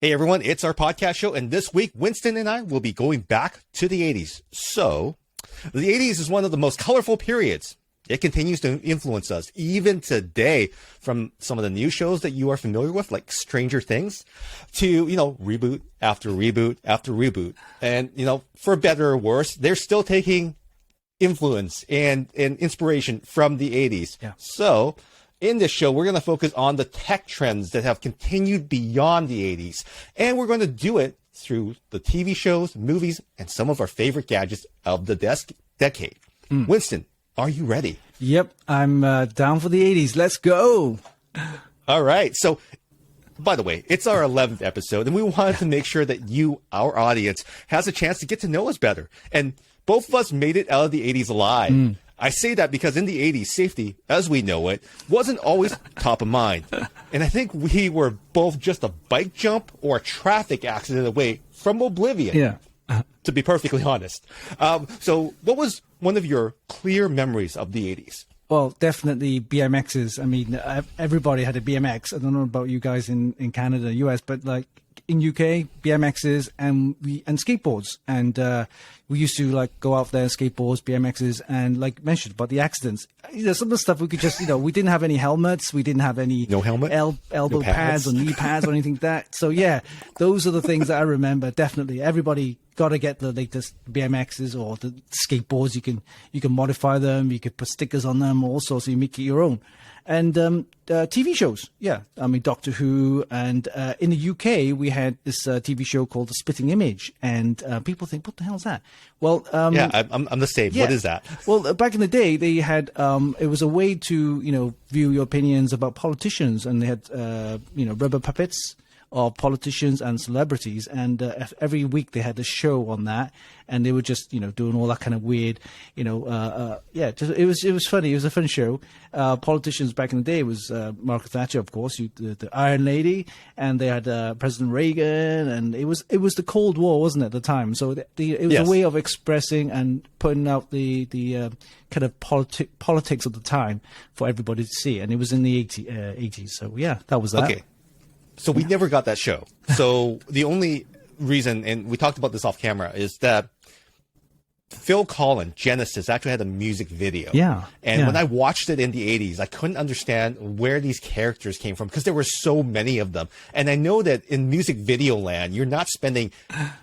Hey everyone, it's our podcast show, and this week Winston and I will be going back to the 80s. So, the 80s is one of the most colorful periods. It continues to influence us even today, from some of the new shows that you are familiar with, like Stranger Things, to, reboot after reboot after reboot. And, for better or worse, they're still taking influence and inspiration from the 80s. Yeah. So, in this show, we're going to focus on the tech trends that have continued beyond the 80s. And we're going to do it through the TV shows, movies, and some of our favorite gadgets of the decade. Winston, are you ready? Yep, I'm down for the 80s. Let's go. All right. So, by the way, it's our 11th episode, and we wanted to make sure that you, our audience, has a chance to get to know us better. And both of us made it out of the 80s alive. I say that because in the 80s, safety, as we know it, wasn't always top of mind. And I think we were both just a bike jump or a traffic accident away from oblivion, to be perfectly honest. So what was one of your clear memories of the 80s? Well, definitely BMXs. I mean, everybody had a BMX. I don't know about you guys in Canada, US, but like in UK, BMXs and skateboards. And we used to go out there, skateboards, BMXs, and like mentioned about the accidents. Some of the stuff we could just, we didn't have any helmets. We didn't have any elbow pads or knee pads or anything like that. So yeah, those are the things that I remember. Definitely, everybody got to get the latest BMXs or the skateboards. You can modify them. You could put stickers on them, also, so you make it your own. And TV shows, I mean, Doctor Who, and in the UK we had this TV show called The Spitting Image, and people think, what the hell is that? Well, I'm the same. Yeah. What is that? Well, back in the day, they had it was a way to view your opinions about politicians, and they had rubber puppets of politicians and celebrities, and every week they had a show on that, and they were just doing all that kind of weird it was funny. It was a fun show. Politicians back in the day was Margaret Thatcher, of course, the Iron Lady, and they had President Reagan, and it was the Cold War, wasn't it, at the time? So it was a way of expressing and putting out the kind of politics of the time for everybody to see, and it was in the 80s. So yeah, that was that. Okay. So we never got that show. So the only reason, and we talked about this off camera, is that Phil Collins, Genesis, actually had a music video. Yeah. And when I watched it in the 80s, I couldn't understand where these characters came from because there were so many of them. And I know that in music video land, you're not spending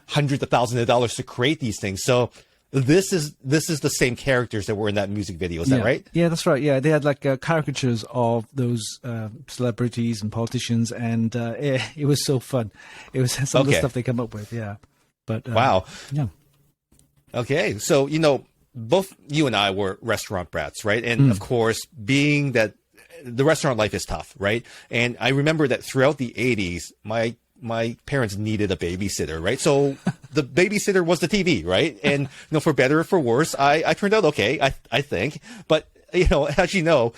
hundreds of thousands of dollars to create these things. So this is the same characters that were in that music video. Is that right? Yeah, that's right. Yeah, they had caricatures of those celebrities and politicians, and it was so fun. It was some of the stuff they come up with. Yeah, but wow. Yeah. Okay, so both you and I were restaurant brats, right? And of course, being that the restaurant life is tough, right? And I remember that throughout the 80s, my parents needed a babysitter, right? So the babysitter was the TV, right? And, for better or for worse, I turned out okay, I think. But, as you know,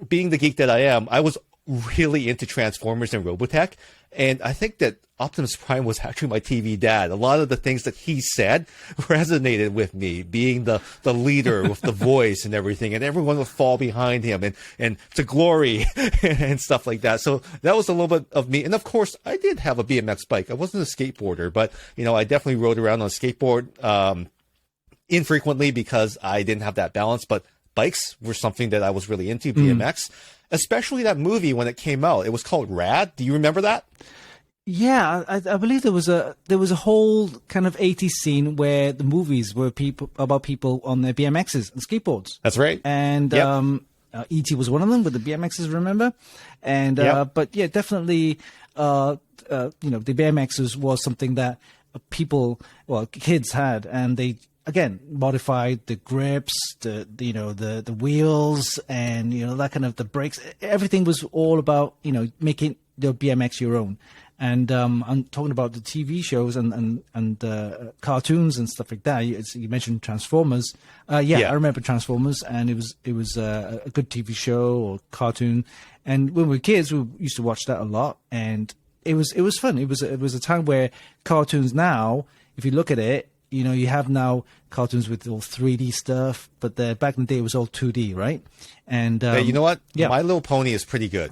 being the geek that I am, I was really into Transformers and Robotech. And I think that Optimus Prime was actually my TV dad. A lot of the things that he said resonated with me, being the leader with the voice and everything, and everyone would fall behind him and to glory and stuff like that. So that was a little bit of me. And of course, I did have a BMX bike. I wasn't a skateboarder, but, I definitely rode around on a skateboard infrequently because I didn't have that balance. But bikes were something that I was really into, BMX, especially that movie when it came out. It was called Rad. Do you remember that? Yeah, I believe there was a whole kind of 80s scene where the movies were about people on their BMXs and skateboards. That's right. And E.T. was one of them with the BMXs, remember? And but yeah, definitely, the BMXs was something that kids had, and they again modified the grips, the wheels, and that kind of the brakes. Everything was all about making the BMX your own. And I'm talking about the TV shows and cartoons and stuff like that. You mentioned Transformers. I remember Transformers, and it was a good TV show or cartoon. And when we were kids, we used to watch that a lot, and it was fun. It was a time where cartoons now, if you look at it, you have now cartoons with all 3D stuff, but back in the day it was all 2D, right? And hey, you know what? Yeah. My Little Pony is pretty good.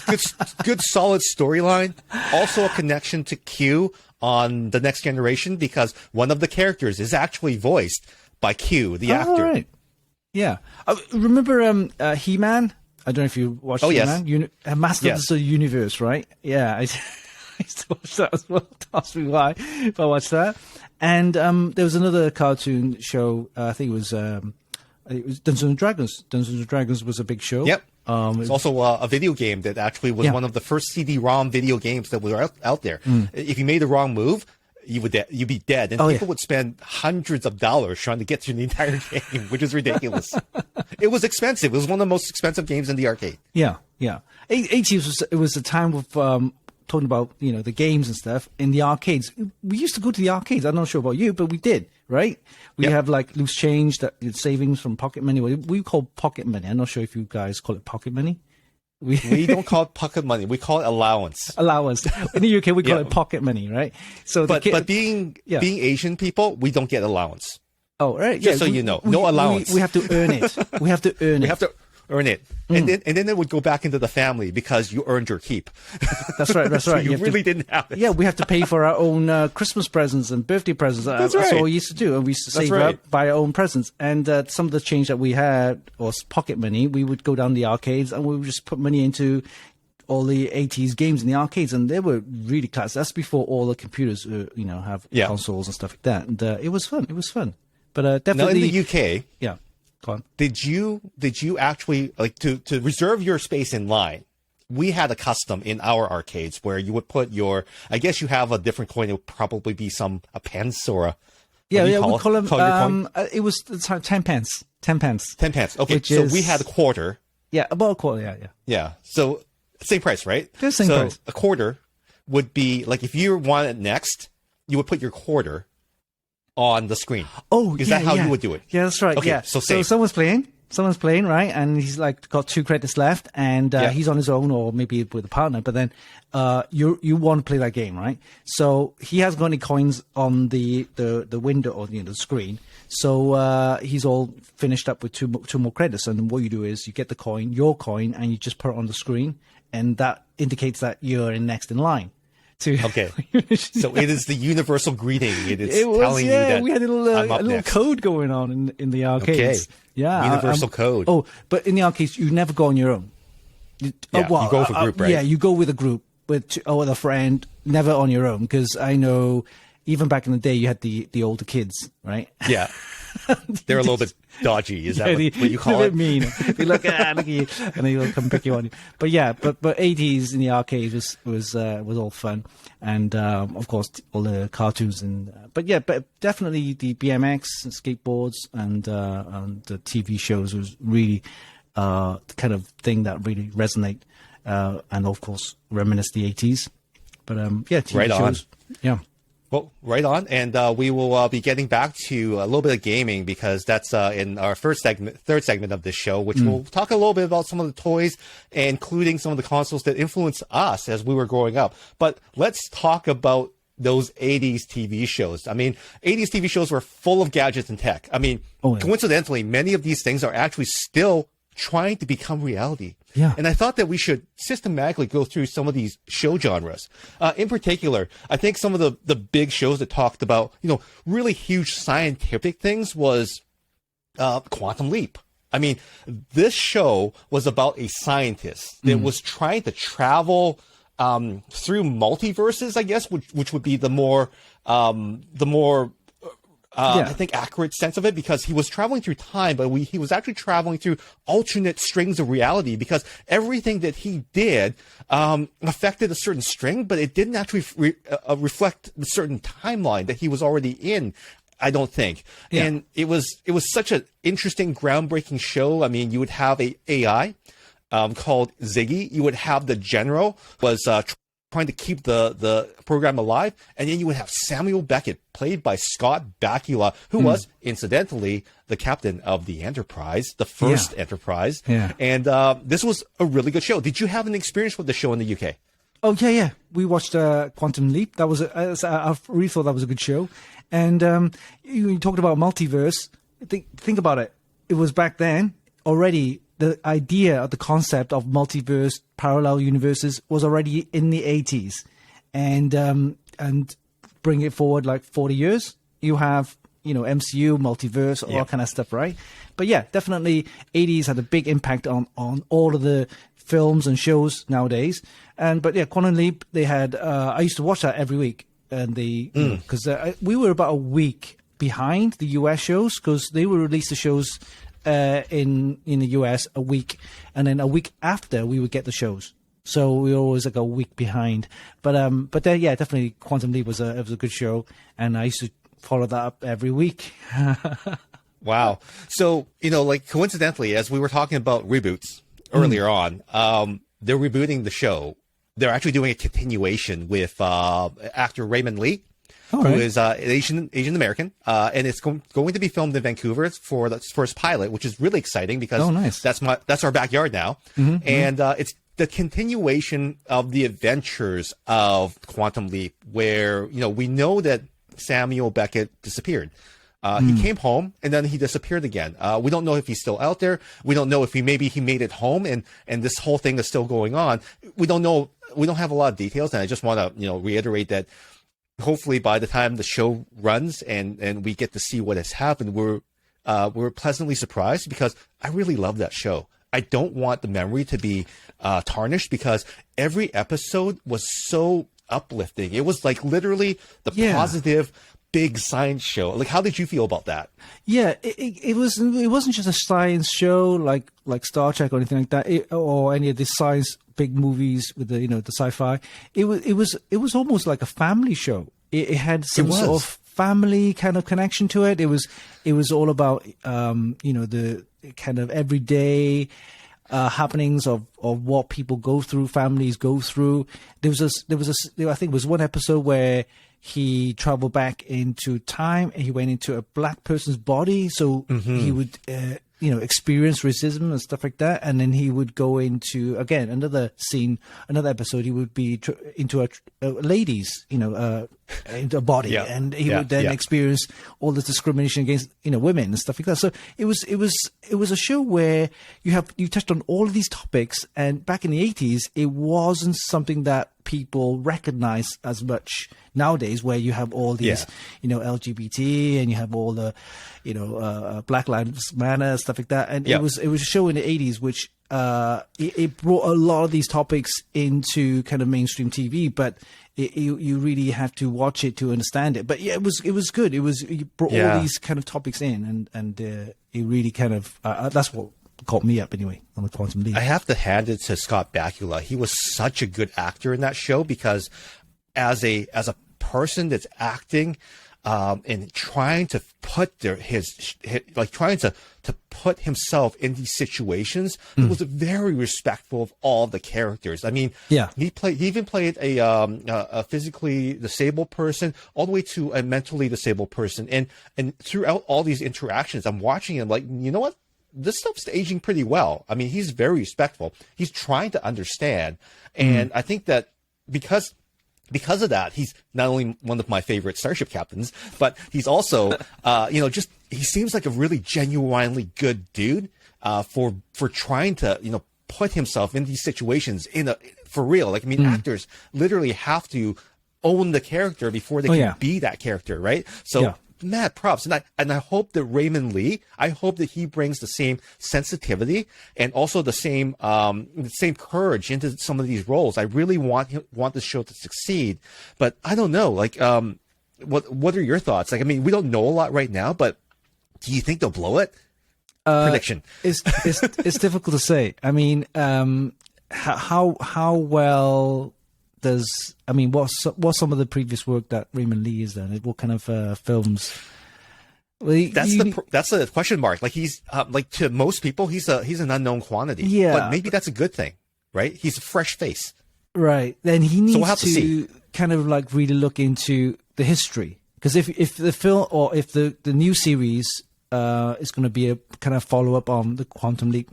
It's good, solid storyline. Also a connection to Q on The Next Generation, because one of the characters is actually voiced by Q, the actor. Right. Yeah. Remember He-Man? I don't know if you watched He-Man. Yes. Master of the Universe, right? Yeah. I used to watch that as well. Ask me why if I watched that. And there was another cartoon show. I think it was Dungeons and Dragons. Dungeons and Dragons was a big show. Yep. It's also a video game that actually was one of the first CD-ROM video games that were out there. If you made the wrong move, you'd be dead, and people would spend hundreds of dollars trying to get through the entire game, which is ridiculous. It was expensive. It was one of the most expensive games in the arcade. Yeah. 80s was a time of talking about the games and stuff in the arcades. We used to go to the arcades. I'm not sure about you, but we did, right? We have like loose change, that savings from pocket money. We call pocket money. I'm not sure if you guys call it pocket money. We don't call it pocket money. We call it allowance. Allowance. In the UK, we call it pocket money, right? So, but being Asian people, we don't get allowance. Oh, right. Just so you know, no allowance. We have to earn it. We have to earn it. We have to earn it, and then it would go back into the family because you earned your keep. That's right. That's so right. You really didn't have it. Yeah, we have to pay for our own Christmas presents and birthday presents. That's all we used to do, and we used to save up, buy our own presents. And some of the change that we had was pocket money. We would go down the arcades and we would just put money into all the 80s games in the arcades, and they were really class. That's before all the computers, have consoles and stuff like that. And it was fun. It was fun. But definitely now in the UK, go on. Did you actually like to reserve your space in line? We had a custom in our arcades where you would put your. I guess you have a different coin. It would probably be a pence or a. We call them. It was 10 pence. 10 pence. 10 pence. Okay, so we had a quarter. Yeah, about a quarter. Yeah. So same price, right? Same price. A quarter would be like if you wanted next, you would put your quarter on the screen. Oh, is that how you would do it? Yeah, that's right. Okay, yeah. So someone's playing, right? And he's like got 2 credits left, and he's on his own or maybe with a partner. But then you want to play that game, right? So he hasn't got any coins on the window or the screen. So he's all finished up with two more credits. And what you do is you get your coin, and you just put it on the screen, and that indicates that you're next in line. Okay, so it is the universal greeting. It is telling you that we had a little code going on in the arcades. Okay. Yeah, universal code. Oh, but in the arcades, you never go on your own. You go with a group, right? Yeah, you go with a group, with a friend, never on your own. Because I know, even back in the day, you had the older kids, right? Yeah. They're a little bit dodgy. Is that what you call it? Mean. They look at you, and they will come pick you on. But 80s in the arcade was all fun, and of course all the cartoons but definitely the BMX and skateboards and the TV shows was really the kind of thing that really resonate, and of course reminisce the 80s. But TV right shows, on. Well, right on, and we will be getting back to a little bit of gaming because that's in our third segment of this show, which we'll talk a little bit about some of the toys, including some of the consoles that influenced us as we were growing up. But let's talk about those 80s TV shows. I mean, 80s TV shows were full of gadgets and tech. I mean, coincidentally, many of these things are actually still trying to become reality. Yeah. And I thought that we should systematically go through some of these show genres. In particular, I think some of the big shows that talked about, really huge scientific things was Quantum Leap. I mean, this show was about a scientist that was trying to travel through multiverses, I guess, which would be the more I think accurate sense of it, because he was traveling through time, but he was actually traveling through alternate strings of reality, because everything that he did affected a certain string, but it didn't actually reflect the certain timeline that he was already in, I don't think. Yeah. And it was such an interesting, groundbreaking show. I mean, you would have a AI called Ziggy. You would have the general was trying to keep the program alive, and then you would have Samuel Beckett, played by Scott Bakula, who was incidentally the captain of the Enterprise, the first Enterprise. Yeah. And this was a really good show. Did you have an experience with the show in the UK? Oh yeah. We watched Quantum Leap. That was I really thought that was a good show. And you talked about multiverse. Think about it. It was back then already. The idea, the concept of multiverse, parallel universes was already in the 80s, and bring it forward like 40 years. You have MCU, multiverse, all that kind of stuff, right? But yeah, definitely 80s had a big impact on all of the films and shows nowadays. But yeah, Quantum Leap, they had. I used to watch that every week, and because we were about a week behind the US shows because they would release the shows in the US a week, and then a week after we would get the shows. So we were always like a week behind. But then yeah, definitely Quantum Leap was a good show, and I used to follow that up every week. Wow. So like coincidentally, as we were talking about reboots earlier on, they're rebooting the show. They're actually doing a continuation with actor Raymond Lee. Who is Asian American, and it's going to be filmed in Vancouver for the first pilot, which is really exciting because that's our backyard now, and it's the continuation of the adventures of Quantum Leap, where we know that Samuel Beckett disappeared. He came home and then he disappeared again. We don't know if he's still out there. We don't know if he made it home and this whole thing is still going on. We don't know. We don't have a lot of details, and I just want to reiterate that. Hopefully, by the time the show runs and we get to see what has happened, we're pleasantly surprised because I really love that show. I don't want the memory to be tarnished because every episode was so uplifting. It was like literally the positive big science show. Like, how did you feel about that? Yeah, it wasn't just a science show like Star Trek or anything like that, or any of the science big movies with the the sci-fi. It was almost like a family show. It had some sort of family kind of connection to it. It was all about the kind of everyday happenings of what people go through, families go through. There was I think it was one episode where he traveled back into time and he went into a black person's body, so he would experience racism and stuff like that, and then he would go into again another episode. He would be into a lady's into a body, and he would then experience all the discrimination against women and stuff like that. So it was a show where you touched on all of these topics, and back in the 80s it wasn't something that people recognize as much nowadays, where you have all these LGBT, and you have all the Black Lives Matter, stuff like that, and it was a show in the 80s which it brought a lot of these topics into kind of mainstream TV, but you really have to watch it to understand it. But yeah, it was good. It brought all these kind of topics in, and it really kind of that's what caught me up anyway on the Quantum Leap. I have to hand it to Scott Bakula. He was such a good actor in that show because as a person that's acting and trying to put trying to put himself in these situations, he was very respectful of all the characters. I mean, he even played a physically disabled person all the way to a mentally disabled person, and throughout all these interactions, I'm watching him like, you know what? This stuff's aging pretty well. I mean, he's very respectful. He's trying to understand. And I think that because of that, he's not only one of my favorite starship captains, but he's also, he seems like a really genuinely good dude, for trying to, put himself in these situations for real. Like, I mean, actors literally have to own the character before they can be that character. Right. So, mad props. And I hope that Raymond Lee, I hope that he brings the same sensitivity and also the same courage into some of these roles. I really want the show to succeed, but I don't know. Like, what are your thoughts? Like, I mean, we don't know a lot right now, but do you think they'll blow it? Prediction. It's difficult to say. I mean, how well what's some of the previous work that Raymond Lee has done? What kind of films? Well, that's the question mark. Like, he's like, to most people, he's an unknown quantity. Yeah, but maybe that's a good thing, right? He's a fresh face, right? Then he needs to kind of like really look into the history, because if the film or if the new series is going to be a kind of follow up on the Quantum Leap,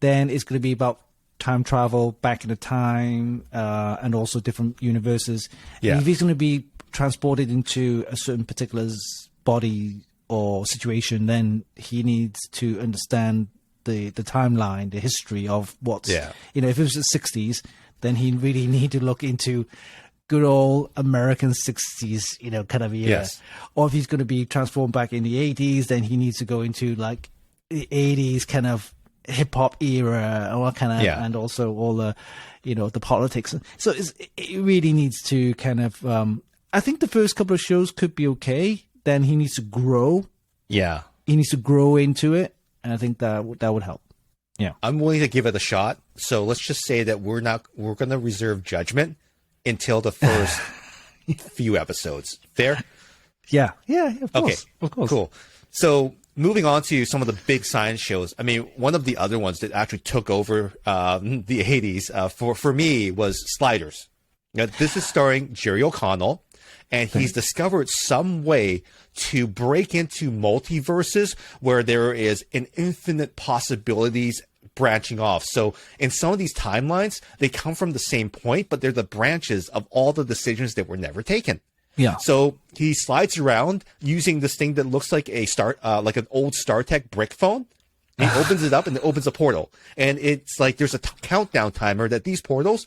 then it's going to be about time travel back in the time, and also different universes. Yeah. And if he's going to be transported into a certain particular body or situation, then he needs to understand the timeline, the history of what's, if it was the 60s, then he really need to look into good old American 60s, kind of era. Yes. Or if he's going to be transformed back in the 80s, then he needs to go into like the 80s kind of hip hop era, or kind of, and also all the, the politics. So it really needs to kind of, I think the first couple of shows could be okay. Then he needs to grow. Yeah. He needs to grow into it. And I think that would help. Yeah. I'm willing to give it a shot. So let's just say that we're going to reserve judgment until the first few episodes. Fair? Yeah. Yeah. Of course. Okay. Of course. Cool. So moving on to some of the big science shows. I mean, one of the other ones that actually took over the 80s for me was Sliders. Now, this is starring Jerry O'Connell, and he's discovered some way to break into multiverses where there is an infinite possibilities branching off. So in some of these timelines, they come from the same point, but they're the branches of all the decisions that were never taken. Yeah. So he slides around using this thing that looks like like an old StarTech brick phone. He opens it up and it opens a portal. And it's like there's a countdown timer that these portals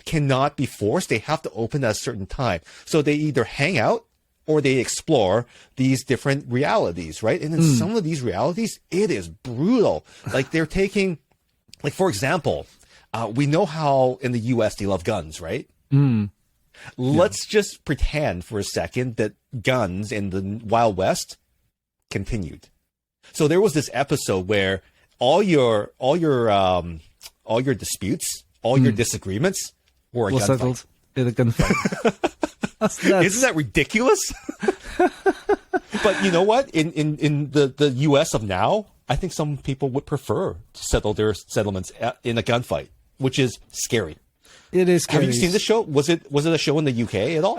cannot be forced. They have to open at a certain time. So they either hang out or they explore these different realities, right? And in some of these realities, it is brutal. Like they're taking, like for example, we know how in the US they love guns, right? Let's just pretend for a second that guns in the Wild West continued. So there was this episode where all your disputes, all your disagreements were a gunfight. Settled in a gunfight. Isn't that ridiculous? But you know what? In the U.S. of now, I think some people would prefer to settle their settlements in a gunfight, which is scary. It is scary. Have you seen the show? Was it a show in the UK at all?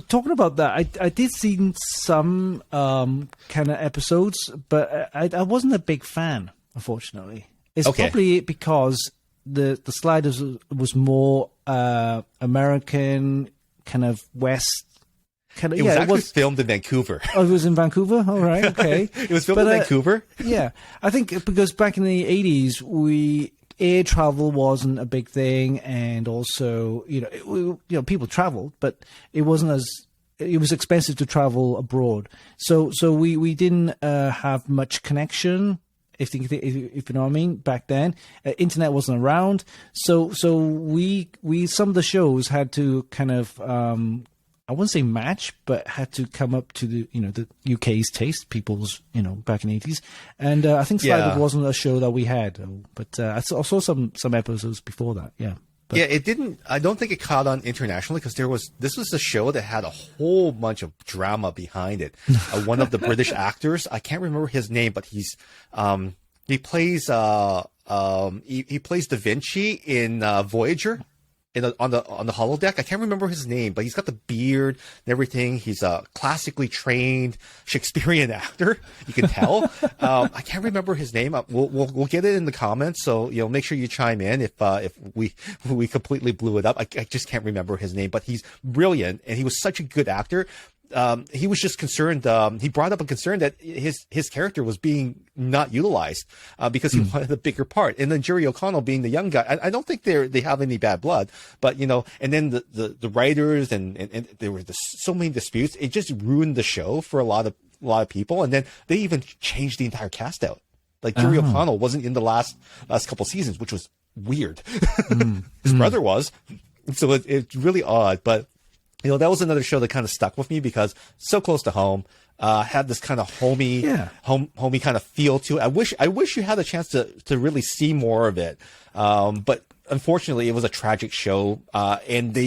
Talking about that, I did see some kind of episodes, but I wasn't a big fan, unfortunately. It's probably because the Sliders was more American, kind of West. Kind of, it was actually filmed in Vancouver. Oh, it was in Vancouver? All right, okay. It was filmed in Vancouver? Yeah. I think because back in the 80s, air travel wasn't a big thing, and also, people traveled, but it wasn't it was expensive to travel abroad. So we didn't have much connection, if you know what I mean, back then. Internet wasn't around. So we some of the shows had to kind of, I wouldn't say match, but had to come up to the UK's taste, people's, back in the 80s. And I think Sliders wasn't a show that we had, but I saw some episodes before that. Yeah. But, yeah, it didn't. I don't think it caught on internationally because this was a show that had a whole bunch of drama behind it. One of the British actors, I can't remember his name, but he plays Da Vinci in Voyager. On the holodeck. I can't remember his name, but he's got the beard and everything. He's a classically trained Shakespearean actor. You can tell. I can't remember his name. We'll get it in the comments. So make sure you chime in if we completely blew it up. I just can't remember his name, but he's brilliant and he was such a good actor. He was just concerned. He brought up a concern that his character was being not utilized because he wanted a bigger part. And then Jerry O'Connell being the young guy, I don't think they have any bad blood, but and then the writers and there were so many disputes. It just ruined the show for a lot of people. And then they even changed the entire cast out. Like Jerry O'Connell wasn't in the last couple seasons, which was weird. His brother was, so it's really odd, but. That was another show that kind of stuck with me because so close to home, had this kind of homey kind of feel to it. I wish you had a chance to really see more of it. But unfortunately it was a tragic show. And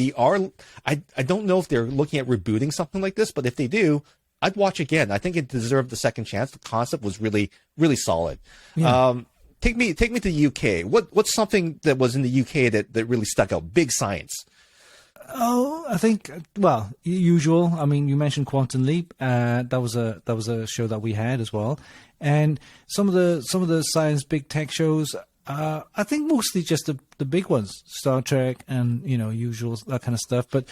I don't know if they're looking at rebooting something like this, but if they do, I'd watch again. I think it deserved the second chance. The concept was really, really solid. Yeah. Take me to the UK. What's something that was in the UK that really stuck out? Big science. Oh, I think, well, usual. I mean, you mentioned Quantum Leap. That was a show that we had as well. And some of the science big tech shows, I think mostly just the big ones, Star Trek and usual that kind of stuff. But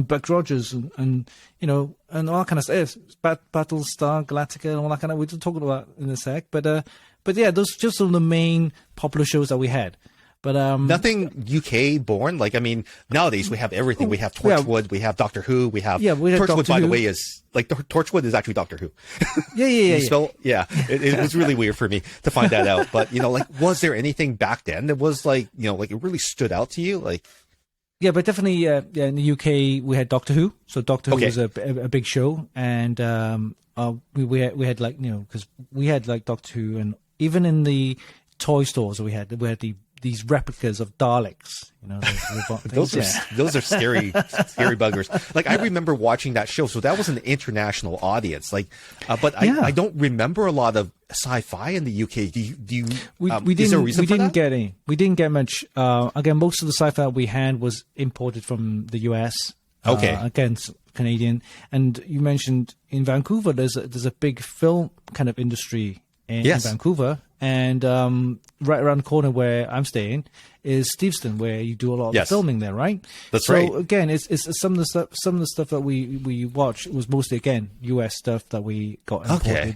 Buck Rogers and and all that kind of stuff. Battlestar Galactica and all that kind of. We'll talk about that in a sec. But yeah, those just some of the main popular shows that we had. But nothing UK born. Like, I mean, nowadays we have everything. We have Torchwood, we have Doctor Who, we have Torchwood. Doctor by Who. the way, is like Torchwood is actually Doctor Who. Yeah. It was really weird for me to find that out. But like, was there anything back then that was like like it really stood out to you? Like, yeah, but definitely, in the UK we had Doctor Who. So Doctor Who was a big show, and we had like because we had like Doctor Who, and even in the toy stores we had these replicas of Daleks, those are scary buggers. Like, I remember watching that show, so that was an international audience. Like, but I don't remember a lot of sci-fi in the UK. Do you? Is there a reason for that? We didn't get much. Again, most of the sci-fi we had was imported from the US. Okay. Again, Canadian. And you mentioned in Vancouver, there's a big film kind of industry in Vancouver. And right around the corner where I'm staying is Steveston, where you do a lot of the filming there, right? That's right. So again, it's some of the stuff that we watched was mostly again US stuff that we got imported. Okay.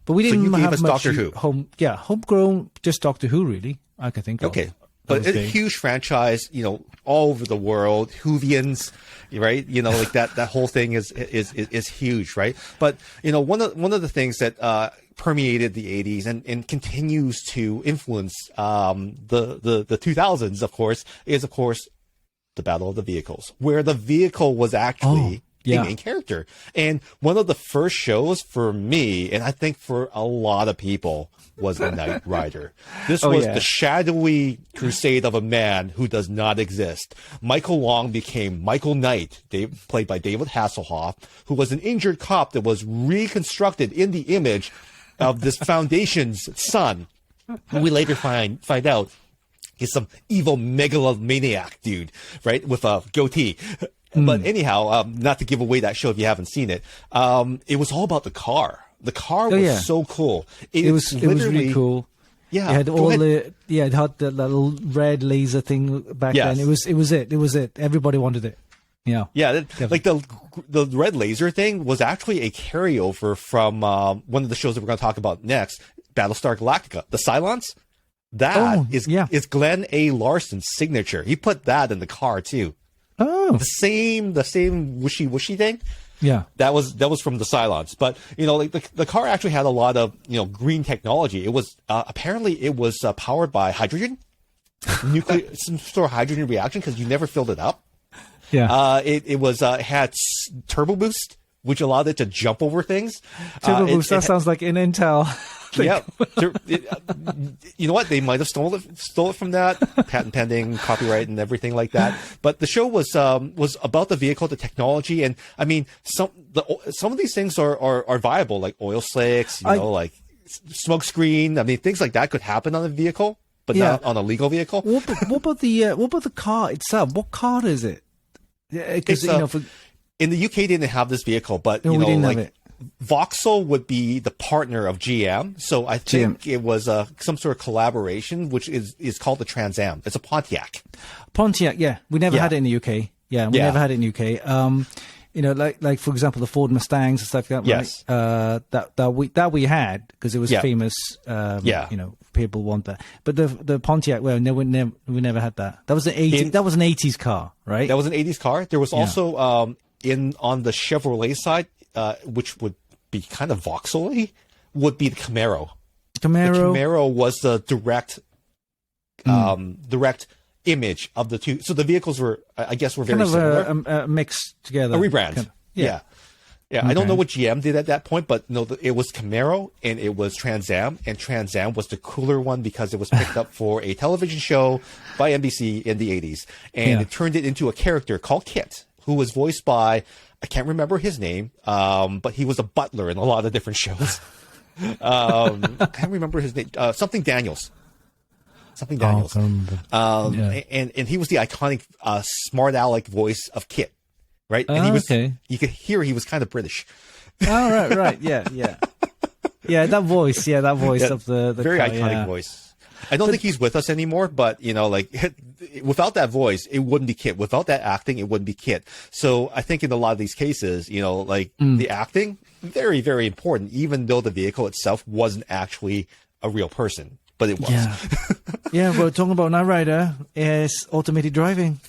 But we didn't have much Doctor Who. Homegrown, just Doctor Who really. I can think of. Okay. But it's a huge franchise, all over the world. Whovians, right? Like that whole thing is huge, right? But one of the things that permeated the 80s and continues to influence the 2000s, of course, is the Battle of the Vehicles, where the vehicle was actually the main character. And one of the first shows for me, and I think for a lot of people, was the Knight Rider. This was the shadowy crusade of a man who does not exist. Michael Long became Michael Knight, played by David Hasselhoff, who was an injured cop that was reconstructed in the image of this Foundation's son, who we later find out is some evil megalomaniac dude, right, with a goatee. But anyhow, not to give away that show if you haven't seen it, it was all about the car. The car was so cool. It was really cool. Yeah, it had it had the little red laser thing back then. It was it. Everybody wanted it. Yeah, like the red laser thing was actually a carryover from one of the shows that we're going to talk about next, Battlestar Galactica. The Cylons, is Glenn A. Larson's signature. He put that in the car too. Oh, the same wishy thing. Yeah, that was from the Cylons. But like the car actually had a lot of green technology. It was apparently it was powered by hydrogen, some sort of hydrogen reaction, because you never filled it up. Yeah, it had turbo boost, which allowed it to jump over things. Turbo boost. That sounds like an Intel. Yeah, you know what? They might have stole it from that, patent pending, copyright, and everything like that. But the show was about the vehicle, the technology, and I mean some of these things are viable, like oil slicks, like smoke screen. I mean, things like that could happen on a vehicle, but not on a legal vehicle. What about the car itself? What car is it? Because in the UK they didn't have this vehicle, but we didn't have it. Vauxhall would be the partner of GM, so I think it was some sort of collaboration, which is called the Trans Am. It's a Pontiac. Yeah, we never had it in the UK. Yeah, we never had it in the UK. Like for example, the Ford Mustangs and stuff like that. Yes. Right? That we had because it was famous. People want that. But the Pontiac, well, we never had that. That was an 80s car, right? That was an 80s car. There was also on the Chevrolet side, which would be kind of Vauxhall-y, would be the Camaro. The Camaro was the direct image of the two. So the vehicles were very similar. A mix together. A rebrand. Yeah. Okay. I don't know what GM did at that point, but no, it was Camaro and it was Trans Am, and Trans Am was the cooler one because it was picked up for a television show by NBC in the 80s, and it turned it into a character called Kit, who was voiced by, I can't remember his name, but he was a butler in a lot of different shows. I can't remember his name. Something Daniels. And he was the iconic smart aleck voice of Kit, right? And he was, you could hear he was kind of British. Oh, right. Yeah, that voice of the very car, iconic voice. I don't think he's with us anymore, but like without that voice, it wouldn't be Kit. Without that acting, it wouldn't be Kit. So I think in a lot of these cases, like the acting, very, very important, even though the vehicle itself wasn't actually a real person, but it was. Yeah. Yeah, we're talking about Knight Rider is automated driving.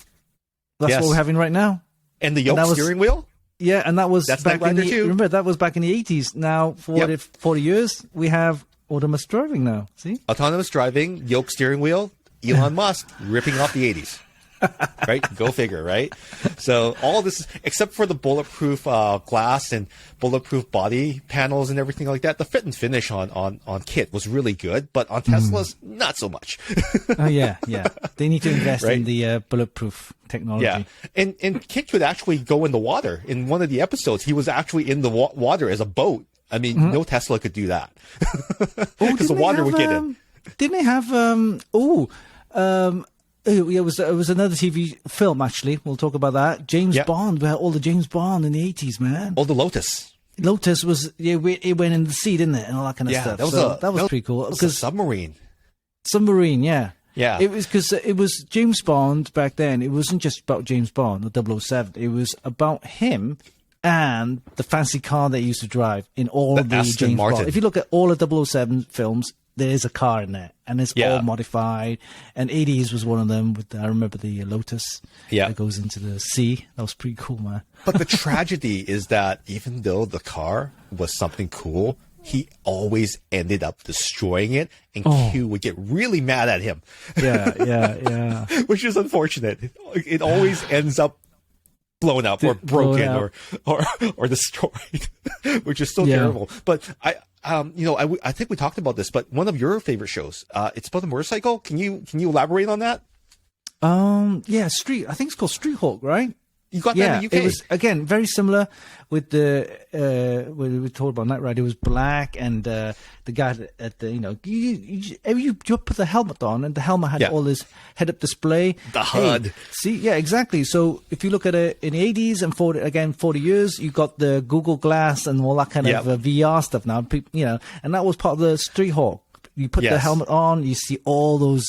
That's what we're having right now. And the yoke steering wheel? Yeah, and that's back in too. Remember, that was back in the 80s. Now, for 40 years, we have autonomous driving now. See? Autonomous driving, yoke steering wheel, Elon Musk ripping off the 80s. Right? Go figure, right? So all this, except for the bulletproof glass and bulletproof body panels and everything like that, the fit and finish on Kit was really good, but on Tesla's, not so much. Oh, yeah. They need to invest in the bulletproof technology. Yeah. And Kit could actually go in the water. In one of the episodes, he was actually in the water as a boat. I mean, no Tesla could do that. Because the water would get in. Didn't they have, it was another TV film, actually. We'll talk about that. James Bond. We had all the James Bond in the 80s, man. Oh, the Lotus. Lotus was, it went in the sea, didn't it? And all that kind of stuff. That was pretty cool. It was a submarine. Submarine, yeah. Yeah. It was because it was James Bond back then. It wasn't just about James Bond, the 007. It was about him and the fancy car they used to drive in all the James Bond. If you look at all the 007 films, there is a car in there, and it's all modified. And 80s was one of them. I remember the Lotus that goes into the sea. That was pretty cool, man. But the tragedy is that even though the car was something cool, he always ended up destroying it, and Q would get really mad at him. Yeah. Which is unfortunate. It always ends up blown up or broken or destroyed, which is so terrible. But I think we talked about this, but one of your favorite shows, it's about the motorcycle. Can you elaborate on that? Street. I think it's called Street Hawk, right? You got that in the UK. It was, again, very similar with the, when we talked about Knight Rider, it was black, and the guy at the, you put the helmet on, and the helmet had all this head-up display. The HUD. Exactly. So if you look at it in the 80s and 40 years, you got the Google Glass and all that kind of VR stuff now, and that was part of the Street Hawk. You put the helmet on, you see all those,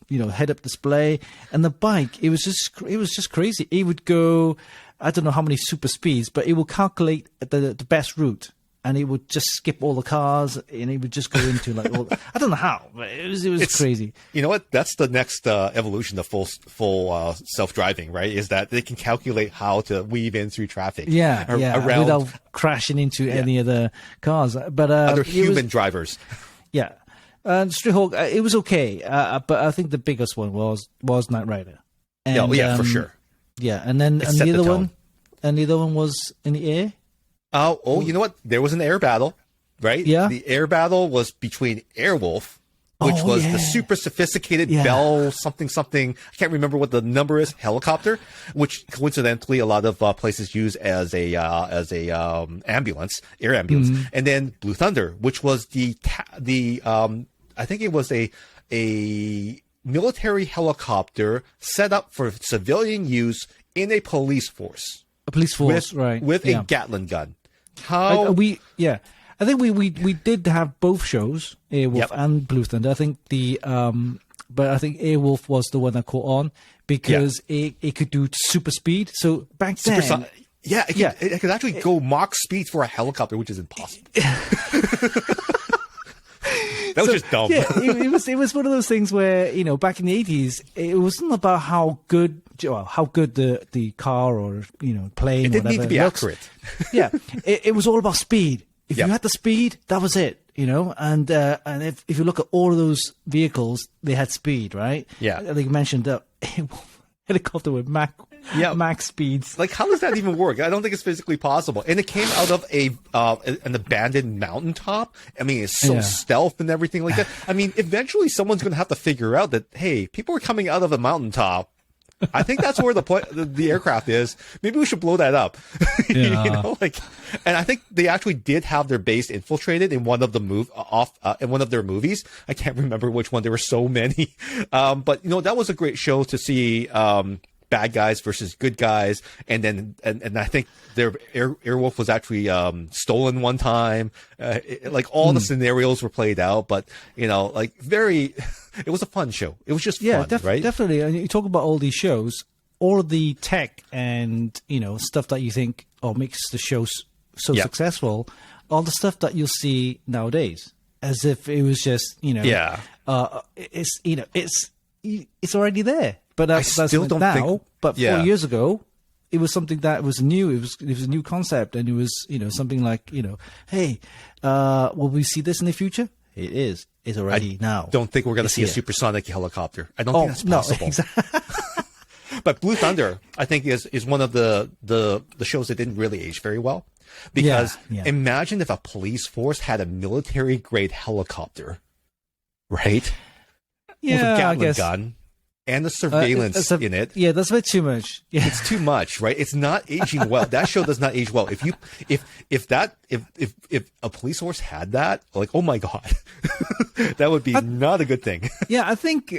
head-up display, and the bike. It was just crazy. It would go, I don't know how many super speeds, but it will calculate the best route, and it would just skip all the cars, and it would just go into like all. I don't know how, but it was crazy. You know what? That's the next evolution of full self-driving, right? Is that they can calculate how to weave in through traffic, around without crashing into any of the cars, but other human drivers. Yeah. Street Hawk, it was okay, but I think the biggest one was Knight Rider. And, for sure. Yeah, and then the other one was in the air. You know what? There was an air battle, right? Yeah. The air battle was between Airwolf, which was the super sophisticated Bell something. I can't remember what the number is. Helicopter, which coincidentally a lot of places use as a ambulance, air ambulance, and then Blue Thunder, which was I think it was a military helicopter set up for civilian use in a police force. A police force, right? With a Gatling gun. I think we did have both shows, Airwolf and Blue Thunder. I think but I think Airwolf was the one that caught on because it could do super speed. So back then, it could actually go Mach speed for a helicopter, which is impossible. That was just dumb. Yeah, it was one of those things where, back in the 80s, it wasn't about how good the car or, plane it didn't or whatever need to be accurate. Yeah, it was all about speed. If you had the speed, that was it, and if you look at all of those vehicles, they had speed, right? Yeah. Like you mentioned, the helicopter with max speeds. Like, how does that even work? I don't think it's physically possible. And it came out of an abandoned mountaintop. I mean, it's so stealth and everything like that. I mean, eventually someone's going to have to figure out that, hey, people are coming out of a mountaintop. I think that's where the aircraft is. Maybe we should blow that up. And I think they actually did have their base infiltrated in one of the in one of their movies. I can't remember which one. There were so many. But that was a great show to see, bad guys versus good guys, and then and I think their Airwolf was actually stolen one time. Like all the scenarios were played out, but like it was a fun show. It was just fun, right? Definitely. And you talk about all these shows, all of the tech and stuff that you think makes the show so successful, all the stuff that you'll see nowadays, as if it was just it's already there. But that's still don't now. think, but 4 years ago, it was something that was new. It was a new concept, and it was something like hey, will we see this in the future? It is. It's already now. Don't think we're going to see a supersonic helicopter. I don't think that's possible. No, exactly. But Blue Thunder, I think, is one of the shows that didn't really age very well. Because imagine if a police force had a military grade helicopter, right? Yeah, with a Gatling I guess. gun and the surveillance in it. Yeah, that's a bit too much. Yeah. It's too much, right? It's not aging well. That show does not age well. If a police force had that, like, oh my God, that would be not a good thing. Yeah, I think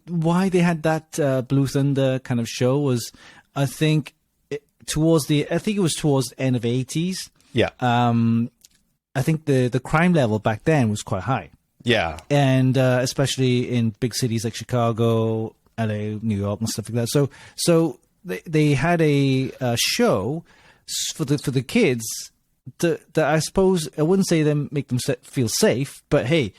why they had that Blue Thunder kind of show was, I think it was towards the end of the 80s. Yeah. I think the crime level back then was quite high. Yeah. And especially in big cities like Chicago, LA, New York, and stuff like that. So they had a show for the kids that I suppose, I wouldn't say make them feel safe, but hey,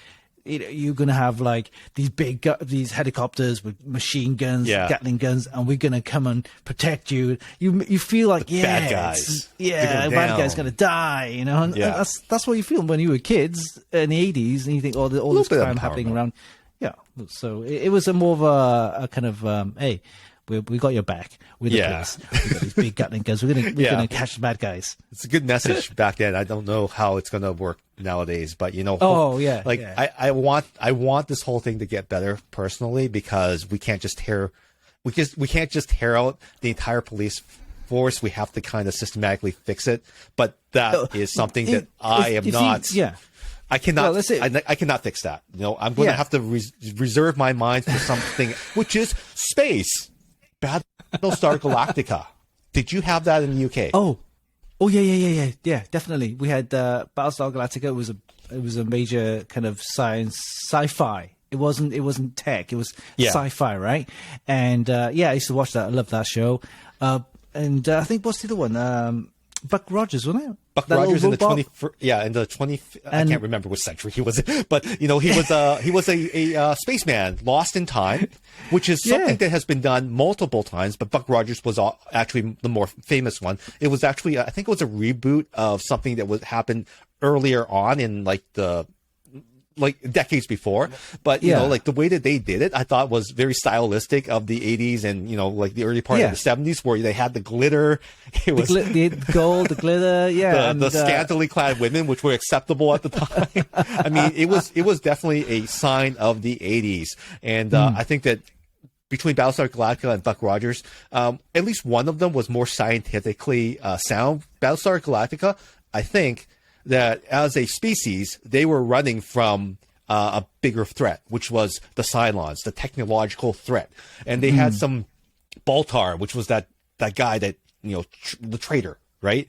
you're gonna have like these helicopters with machine guns, Gatling guns, and we're gonna come and protect you. You feel like bad guys, bad guy's gonna die, and that's what you feel when you were kids in the 80s, and you think all this crime happening around. Yeah, so it was more of a kind of hey, we got your back. We're the police. We got these big Gatling guns. We're gonna catch the bad guys. It's a good message back then. I don't know how it's gonna work nowadays, but I want this whole thing to get better personally, because we can't just tear out the entire police force. We have to kind of systematically fix it. But that is something that I cannot. Well, I cannot fix that. I'm going to have to reserve my mind for something, which is space. Battlestar Galactica. Did you have that in the UK? Oh yeah, definitely. We had Battlestar Galactica. It was a major kind of sci-fi. It wasn't tech. It was sci-fi, right? And I used to watch that. I love that show. And I think what's the other one? Buck Rogers, wasn't it? Buck Rogers in the 20th. I can't remember which century he was in, but he was a spaceman lost in time, which is something that has been done multiple times. But Buck Rogers was actually the more famous one. It was actually, I think, it was a reboot of something that happened earlier on in decades before, but like the way that they did it, I thought was very stylistic of the 80s and like the early part of the 70s, where they had the glitter, the gold, the glitter, the scantily clad women, which were acceptable at the time. I mean, it was definitely a sign of the 80s, and I think that between Battlestar Galactica and Buck Rogers, at least one of them was more scientifically sound. Battlestar Galactica, I think that as a species, they were running from a bigger threat, which was the Cylons, the technological threat. And they had some Baltar, which was that guy that, the traitor, right?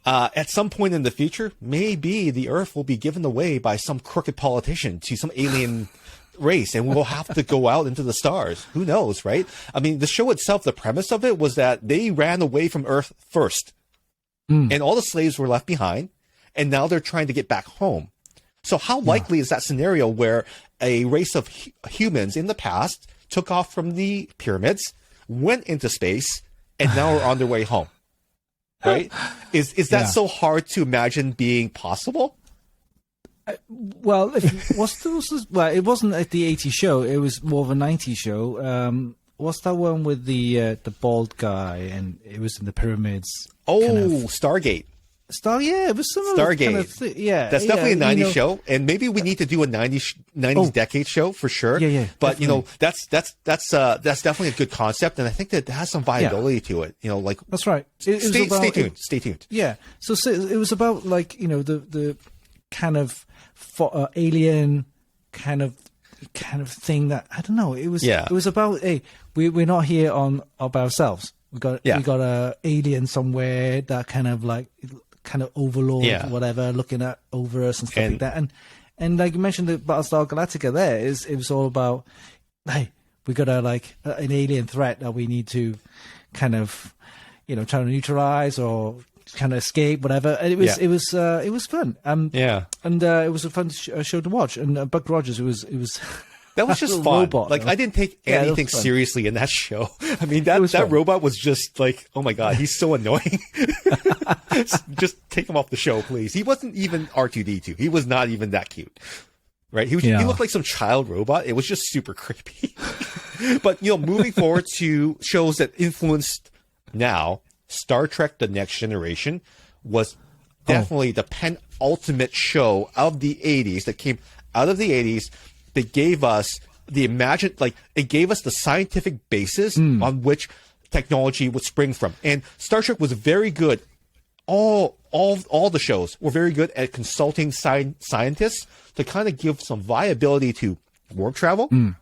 At some point in the future, maybe the Earth will be given away by some crooked politician to some alien race, and we'll have to go out into the stars. Who knows, right? I mean, the show itself, the premise of it was that they ran away from Earth first, and all the slaves were left behind. And now they're trying to get back home. So how likely is that scenario where a race of humans in the past took off from the pyramids, went into space, and now are on their way home? Right? Is that so hard to imagine being possible? Well, it wasn't at the 80s show. It was more of a 90s show. What's that one with the bald guy, and it was in the pyramids? Oh, Stargate. It was some Stargate. Kind of that's definitely a 90s show, and maybe we need to do a 90s decade show for sure. But definitely. That's definitely a good concept, and I think that has some viability to it. Like that's right. Stay tuned. Yeah. So it was about like the kind of alien kind of thing that I don't know. It was about we're not here by ourselves. We got a alien somewhere that kind of overlord, whatever, looking over us and stuff like that. And like you mentioned, the Battlestar Galactica, it was all about, hey, we got an alien threat that we need to kind of, try to neutralize or kind of escape, whatever. And it was fun. And it was a fun show to watch. And Buck Rogers, it was. That was just fun. Robot, like, I didn't take anything seriously in that show. I mean, that robot was just like, oh my God, he's so annoying. Just take him off the show, please. He wasn't even R2-D2. He was not even that cute. Right? He looked like some child robot. It was just super creepy. But, moving forward to shows that influenced now, Star Trek The Next Generation was definitely the penultimate show of the 80s that came out of the 80s. They gave us it gave us the scientific basis on which technology would spring from. And Star Trek was very good. All the shows were very good at consulting scientists to kind of give some viability to warp travel, and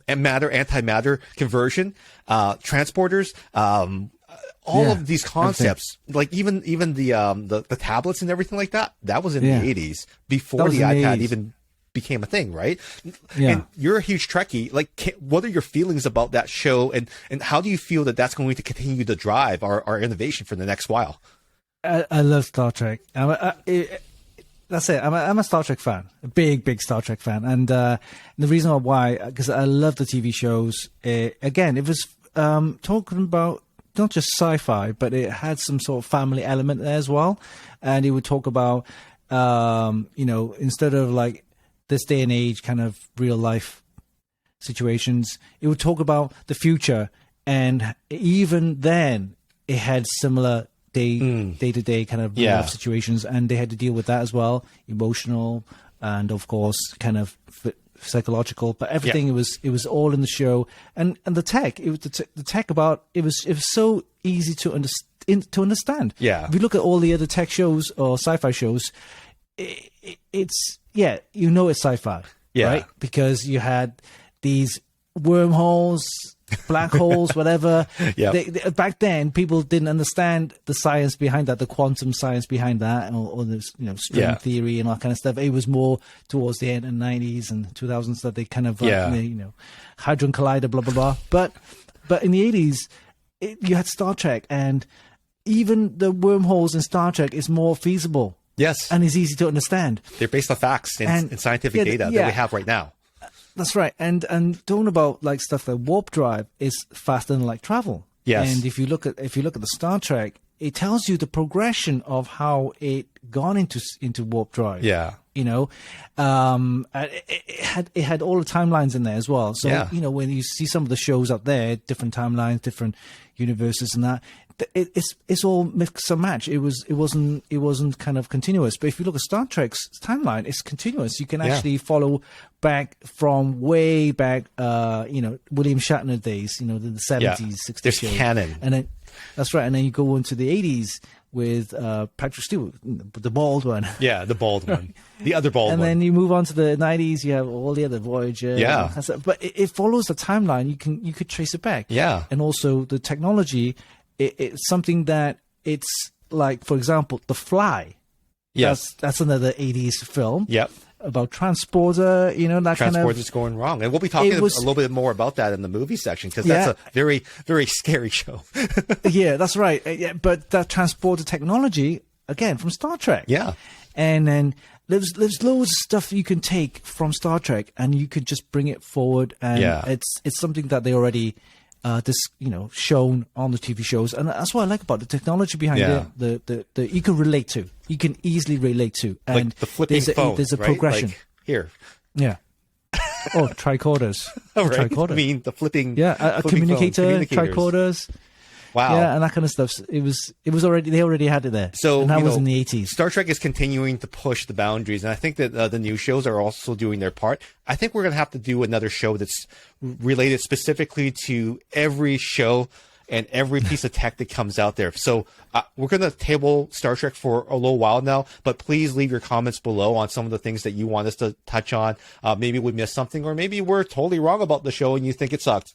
antimatter conversion, transporters, all of these concepts, like even the tablets and everything like that. That was in the 80s before the iPad even became a thing, right? Yeah. And you're a huge Trekkie. Like, what are your feelings about that show, and how do you feel that that's going to continue to drive our innovation for the next while? I love Star Trek. That's it. I'm a Star Trek fan, a big Star Trek fan, and the reason why, because I love the TV shows. Again, it was talking about not just sci-fi, but it had some sort of family element there as well, and it would talk about instead of like this day and age kind of real life situations, it would talk about the future, and even then it had similar day-to-day kind of real life situations, and they had to deal with that as well, emotional and of course kind of psychological, but everything it was all in the show. And the tech, the tech about it was so easy to understand. If you look at all the other tech shows or sci-fi shows, it's sci-fi, right? Because you had these wormholes, black holes, whatever. Back then, people didn't understand the science behind that, the quantum science behind that, or this, string theory and all that kind of stuff. It was more towards the end of the 90s and 2000s that they kind of, Hadron Collider, blah, blah, blah. But in the 80s, you had Star Trek, and even the wormholes in Star Trek is more feasible. Yes. And it's easy to understand. They're based on facts and scientific data that we have right now. That's right. And talking about like stuff like warp drive is faster than light travel. Yes. And if you look at the Star Trek, it tells you the progression of how it gone into warp drive. Yeah. It had all the timelines in there as well. So when you see some of the shows out there, different timelines, different universes, and that, it's all mix and match. It wasn't kind of continuous. But if you look at Star Trek's timeline, it's continuous. You can actually follow back from way back, William Shatner days, the 70s, 60s. There's shows. canon. And then that's right. And then you go into the 80s with Patrick Stewart, the bald one. Yeah, the bald one. The other bald one. And then you move on to the 90s, you have all the other Voyager. Yeah. But it follows the timeline. You could trace it back. Yeah. And also the technology, it's something that it's like, for example, The Fly. Yes. That's another 80s film. Yep. About transporter, that kind of... Transporters going wrong. And we'll be talking a little bit more about that in the movie section, because that's a very, very scary show. Yeah, that's right. But that transporter technology, again, from Star Trek. Yeah. And then there's loads of stuff you can take from Star Trek, and you could just bring it forward. And it's something that they already... shown on the TV shows, and that's what I like about the technology behind it. The you can relate to, you can easily relate to, and like the flipping phone. There's a right? progression like here. Yeah. Tricorders. Right. I mean the flipping. A communicator, tricorders. Wow. Yeah, and that kind of stuff. It was already, they already had it there. So and that was in the 80s. Star Trek is continuing to push the boundaries, and I think that the new shows are also doing their part. I think we're going to have to do another show that's related specifically to every show and every piece of tech that comes out there. So we're going to table Star Trek for a little while now, but please leave your comments below on some of the things that you want us to touch on. Maybe we missed something, or maybe we're totally wrong about the show and you think it sucked.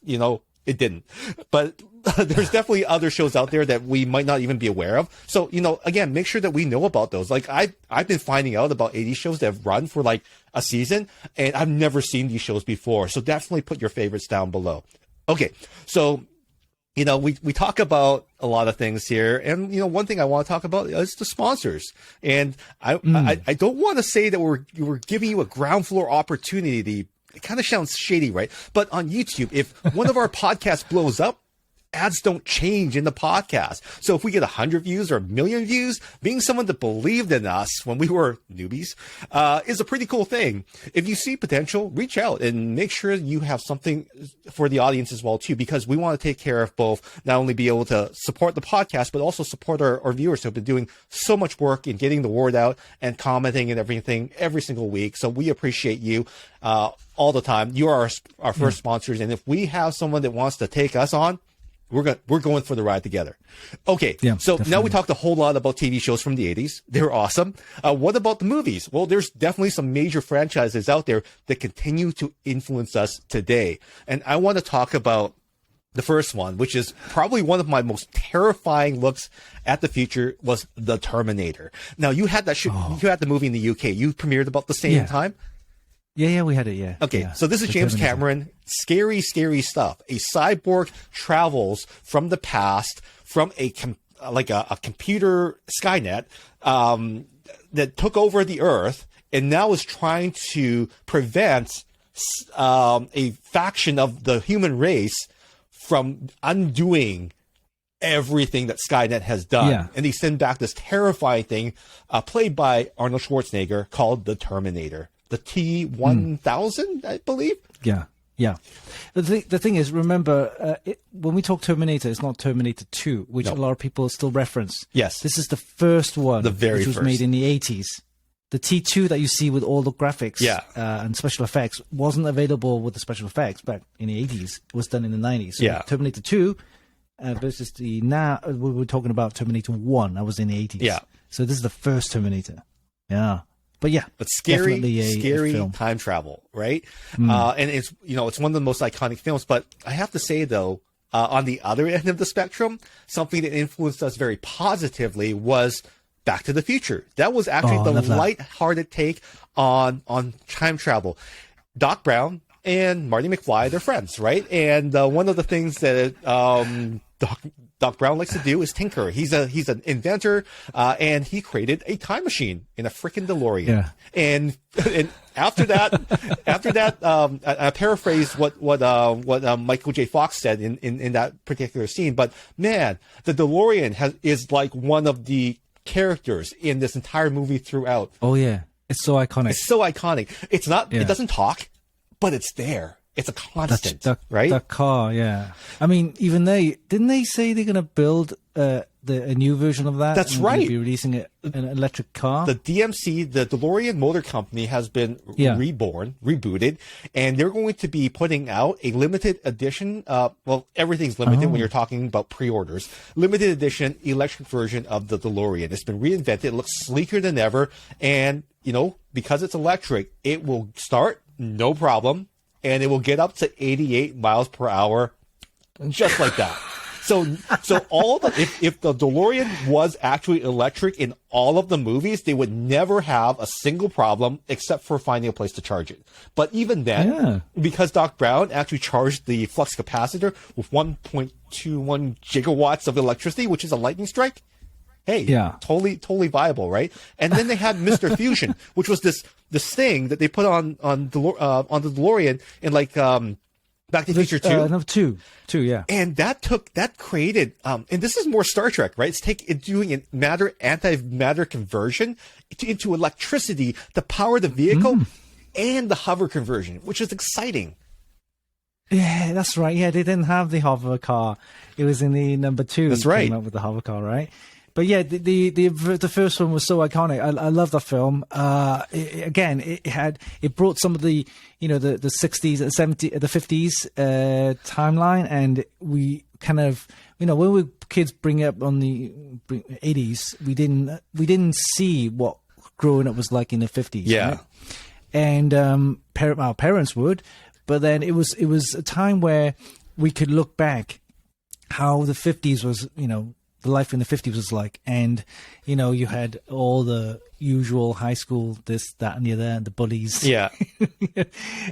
It didn't. But there's definitely other shows out there that we might not even be aware of. So, again, make sure that we know about those. Like I've been finding out about 80 shows that have run for like a season, and I've never seen these shows before. So definitely put your favorites down below. Okay. So, we talk about a lot of things here, and one thing I want to talk about is the sponsors. And I don't want to say that we're giving you a ground floor opportunity. It kind of sounds shady, right? But on YouTube, if one of our podcasts blows up, ads don't change in the podcast. So if we get 100 views or 1 million views, being someone that believed in us when we were newbies is a pretty cool thing. If you see potential, reach out and make sure you have something for the audience as well too, because we want to take care of both, not only be able to support the podcast, but also support our viewers who have been doing so much work in getting the word out and commenting and everything every single week. So we appreciate you all the time. You are our first sponsors. And if we have someone that wants to take us on, we're going for the ride together. Okay, so definitely. Now we talked a whole lot about TV shows from the 80s. They're awesome. What about the movies? Well, there's definitely some major franchises out there that continue to influence us today. And I want to talk about the first one, which is probably one of my most terrifying looks at the future, was the Terminator. Now, you had that you had the movie in the UK. You premiered about the same time? Yeah, we had it, yeah. Okay, yeah. So this is James Cameron. Scary, scary stuff. A cyborg travels from the past, from a computer Skynet that took over the Earth, and now is trying to prevent a faction of the human race from undoing everything that Skynet has done. Yeah. And they send back this terrifying thing played by Arnold Schwarzenegger called the Terminator. The T-1000, I believe. Yeah. The thing is, remember, when we talk Terminator, it's not Terminator 2, which a lot of people still reference. Yes. This is the first one, which was made in the 80s. The T2 that you see with all the graphics and special effects wasn't available with the special effects back in the 80s. It was done in the 90s. So Terminator 2 versus now we were talking about Terminator 1. That was in the 80s. Yeah. So this is the first Terminator. Yeah. But scary time travel, right? And it's it's one of the most iconic films. But I have to say though, on the other end of the spectrum, something that influenced us very positively was Back to the Future. That was actually the light-hearted take on time travel. Doc Brown and Marty McFly, they're friends, right? And one of the things that Doc Brown likes to do is tinker. He's an inventor, and he created a time machine in a freaking DeLorean. Yeah. And after that, I paraphrase what Michael J. Fox said in that particular scene. But man, the DeLorean is like one of the characters in this entire movie throughout. Oh yeah, it's so iconic. It's so iconic. It's not. It doesn't talk, but it's there. It's a constant, right? The car, yeah. I mean, even didn't they say they're going to build a new version of that? That's right. Be releasing an electric car. The DMC, the DeLorean Motor Company, has been rebooted, and they're going to be putting out a limited edition. Well, everything's limited when you're talking about pre-orders. Limited edition electric version of the DeLorean. It's been reinvented. It looks sleeker than ever, and because it's electric, it will start no problem. And it will get up to 88 miles per hour, just like that. So if the DeLorean was actually electric in all of the movies, they would never have a single problem except for finding a place to charge it. But even then, because Doc Brown actually charged the flux capacitor with 1.21 gigawatts of electricity, which is a lightning strike. Hey, totally viable, right? And then they had Mr. Fusion, which was this thing that they put on the DeLorean in Back to the Future 2. No, 2, yeah. And that created, and this is more Star Trek, right? It's doing a antimatter conversion into electricity to power the vehicle and the hover conversion, which is exciting. Yeah, that's right. Yeah, they didn't have the hover car. It was in the number 2. That's right. Came up with the hover car, right? But yeah, the first one was so iconic. I love that film. It brought some of the the 60s, the 70s, the 50s timeline, and we kind of, when we were kids bring up on the 80s, we didn't see what growing up was like in the 50s. Yeah. Right? And our parents would, but then it was a time where we could look back how the 50s was, the life in the 50s was like, and you had all the usual high school, this, that, and the other, and the bullies. Yeah.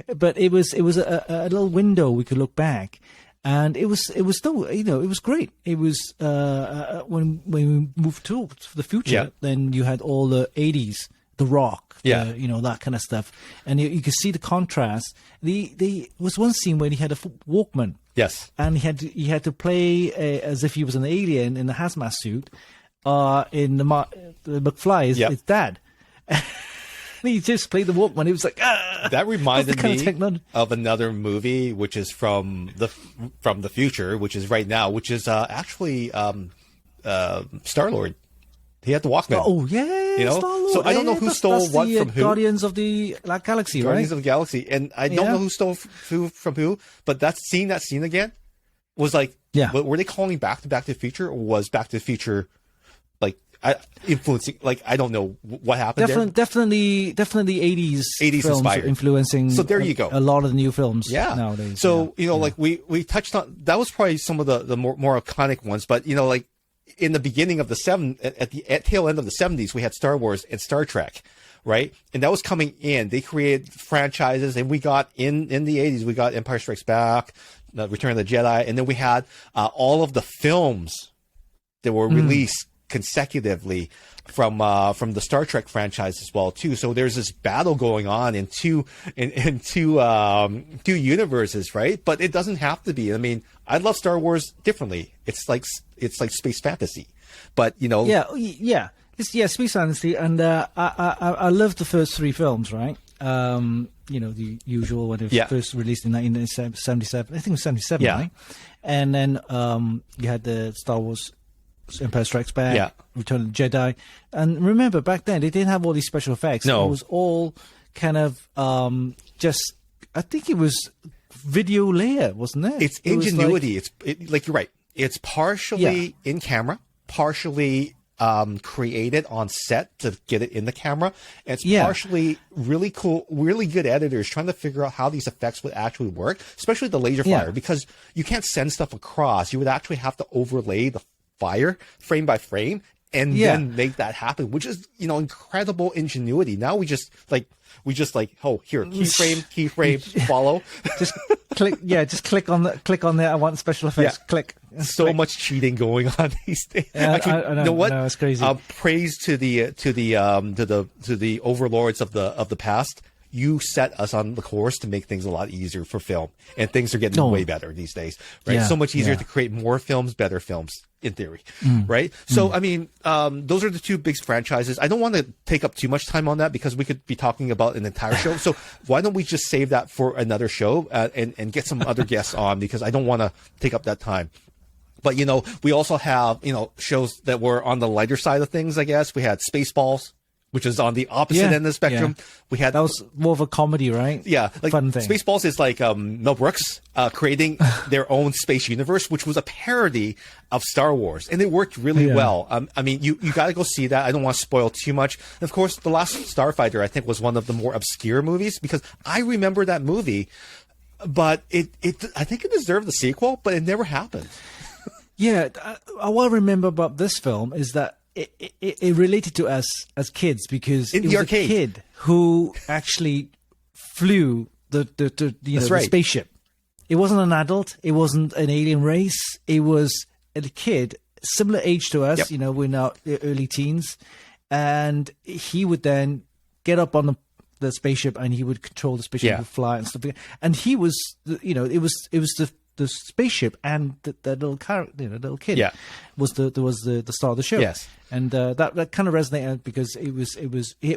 But it was a little window we could look back, and it was still, it was great. It was when we moved to the future, Yeah. then you had all the 80s, the rock, Yeah. that kind of stuff, and you could see the contrast. The was one scene where he had a Walkman. Yes. And he had to play as if he was an alien in a hazmat suit. In the McFly is his dad. And he just played the Walkman. He was like, That reminded me of of another movie, which is from the future, which is right now, which is actually Star-Lord. He had the Walkman. Oh yeah, Star-Lord. So I don't know who stole what from who. Guardians of the Galaxy, right? Guardians of the Galaxy, and I don't know who stole who from who. But that scene again was like, were they calling Back to the Future, or was Back to the Future like influencing? Like, I don't know what happened. Definitely 80s films inspired, influencing. So there you go. A lot of the new films. Nowadays. So like we touched on that was probably some of the more iconic ones, but like. In the beginning of at tail end of the 70s, we had Star Wars and Star Trek, right? And that was coming in. They created franchises, and we got in the 80s, we got Empire Strikes Back, Return of the Jedi, and then we had all of the films that were released consecutively from the Star Trek franchise as well too. So there's this battle going on in two universes, right? But it doesn't have to be. I mean, I love Star Wars differently. It's like space fantasy, but space fantasy, and I love the first three films, right? The usual when it was first released in 1977. I think it was 77, right? And then you had the Star Wars Empire Strikes Back, Return of the Jedi. And remember, back then, they didn't have all these special effects. No. It was all kind of just, I think it was video layer, wasn't it? It's ingenuity. Like you're right. It's partially in camera, partially created on set to get it in the camera. And it's partially really cool, really good editors trying to figure out how these effects would actually work, especially the laser fire, because you can't send stuff across. You would actually have to overlay the fire frame by frame and then make that happen, which is incredible ingenuity. Now we just like keyframe follow, just click on there. I want special effects. Click. So much cheating going on these days. Actually, I know, you know what? No, it's crazy. Praise to the overlords of the past. You set us on the course to make things a lot easier for film, and things are getting way better these days, right? So much easier to create more films, better films, in theory, right? So, I mean, those are the two big franchises. I don't want to take up too much time on that because we could be talking about an entire show. So why don't we just save that for another show and get some other guests on, because I don't want to take up that time. But, we also have, shows that were on the lighter side of things, I guess. We had Spaceballs, which is on the opposite end of the spectrum. We had that was more of a comedy, right? Yeah, like fun thing. Spaceballs is like Mel Brooks creating their own space universe, which was a parody of Star Wars, and it worked really well. I mean, you got to go see that. I don't want to spoil too much. And of course, The Last Starfighter, I think, was one of the more obscure movies, because I remember that movie, but I think it deserved the sequel, but it never happened. What I remember about this film is that it related to us as kids, because in it the was arcade. A kid who actually flew the spaceship. It wasn't an adult. It wasn't an alien race. It was a kid, similar age to us. Yep. We're now early teens, and he would then get up on the spaceship, and he would control the spaceship, would fly and stuff. And he was, it was the spaceship and the little character, the little kid, was the star of the show. Yes, and that kind of resonated because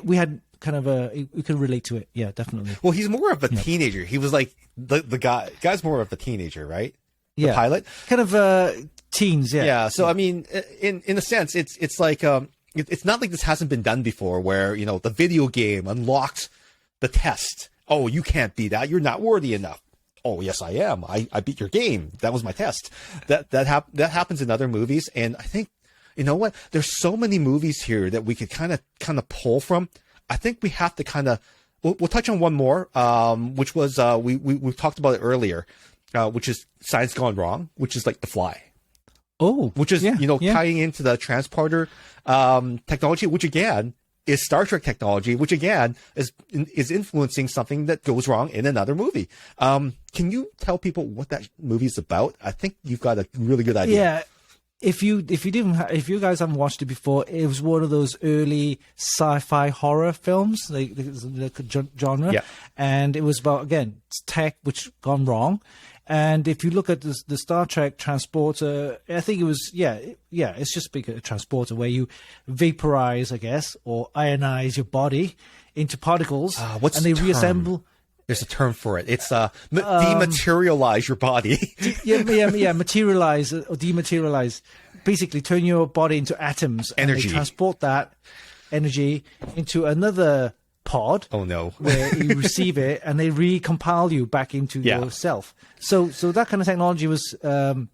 we had kind of we could relate to it. Yeah, definitely. Well, he's more of a teenager. He was like the guy's more of a teenager, right? The pilot, kind of teens. Yeah. Yeah. So I mean, in a sense, it's like it's not like this hasn't been done before, where the video game unlocked the test. Oh, you can't be that. You're not worthy enough. oh yes, I am. I beat your game. That was my test. That happens in other movies, and I think, you know what? There's so many movies here that we could kind of pull from. I think we have to kind of we'll touch on one more, which was we talked about it earlier, which is Science Gone Wrong, which is like The Fly. Oh, which is tying into the transporter technology, which again is Star Trek technology, which again is influencing something that goes wrong in another movie. Can you tell people what that movie is about? I think you've got a really good idea. Yeah. If you guys haven't watched it before, it was one of those early sci-fi horror films, like the genre, and it was about, again, tech which gone wrong. And if you look at the Star Trek transporter, I think it was it's just a transporter where you vaporize, I guess, or ionize your body into particles, what's and they the term? reassemble. There's a term for it. It's dematerialize your body. Materialize or dematerialize. Basically, turn your body into atoms. Energy. And they transport that energy into another pod. Oh no! Where you receive it, and they recompile you back into yourself. So that kind of technology was, the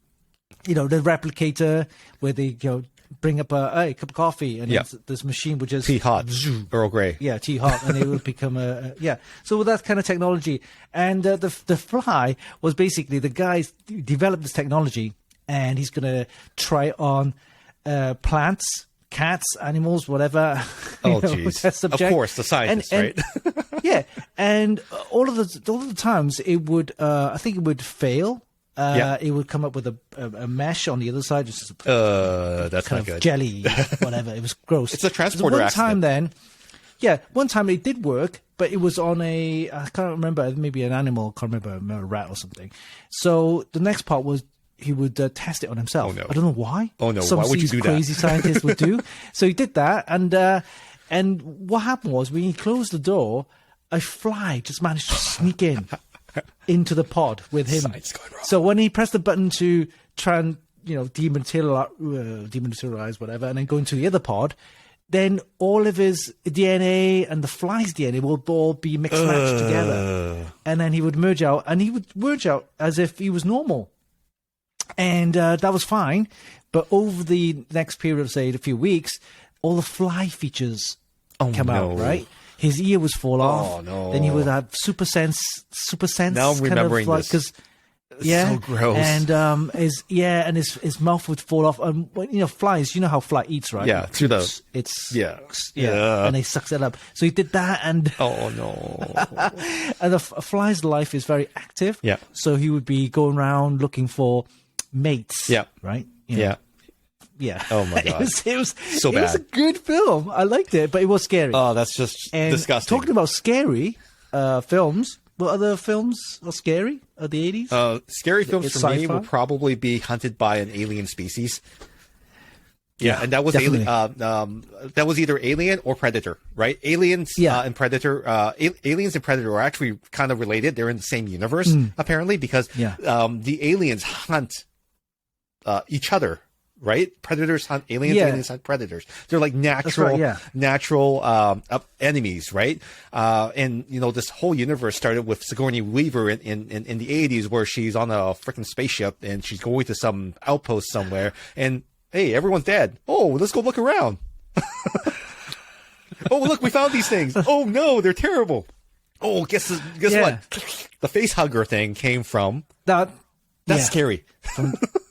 replicator where they bring up a cup of coffee, and this machine would just tea hot, Earl Grey. Yeah, tea hot, and it would become So with that kind of technology, and the Fly was basically the guys developed this technology, and he's going to try it on plants, cats, animals, whatever. Oh, jeez! Of course, the scientist, right? And all of the times it would, I think it would fail. It would come up with a mesh on the other side, just that's kind not of good. Jelly, whatever. It was gross. It's a transporter accident. One time it did work, but it was on I can't remember, maybe an animal, can't remember, a rat or something. So the next part was he would test it on himself. Oh, no. I don't know why. Oh no! Some Why would you do that? Crazy scientists would do. So he did that, and what happened was when he closed the door, a fly just managed to sneak in. Into the pod with him. So when he pressed the button to try and dematerialize whatever, and then go into the other pod, then all of his DNA and the fly's DNA will all be mixed matched together, and then he would merge out, as if he was normal, and that was fine. But over the next period of, say, a few weeks, all the fly features come out, right? His ear was fall off. Oh no! Then he would have super sense. Now I'm remembering kind of this. Yeah, so gross. And his mouth would fall off. And flies. You know how fly eats, right? Yeah, through the and he sucks it up. So he did that, and oh no! And a fly's life is very active. Yeah. So he would be going around looking for mates. Yeah. Right. Yeah. Oh my god. It was so bad. It was a good film. I liked it, but it was scary. Oh, that's just disgusting. Talking about scary films, what other films are scary of the 80s? Scary films for me will probably be Hunted by an Alien Species. Yeah, and that was that was either Alien or Predator, right? Aliens and Predator. Aliens and Predator are actually kind of related. They're in the same universe apparently, because the aliens hunt each other. Right? Predators hunt aliens, aliens hunt predators. They're like natural enemies, right? And this whole universe started with Sigourney Weaver in the 80s, where she's on a freaking spaceship and she's going to some outpost somewhere, and hey, everyone's dead. Oh, let's go look around. Oh, look, we found these things. Oh no, they're terrible. Oh, guess what? The face hugger thing came from that. That's scary.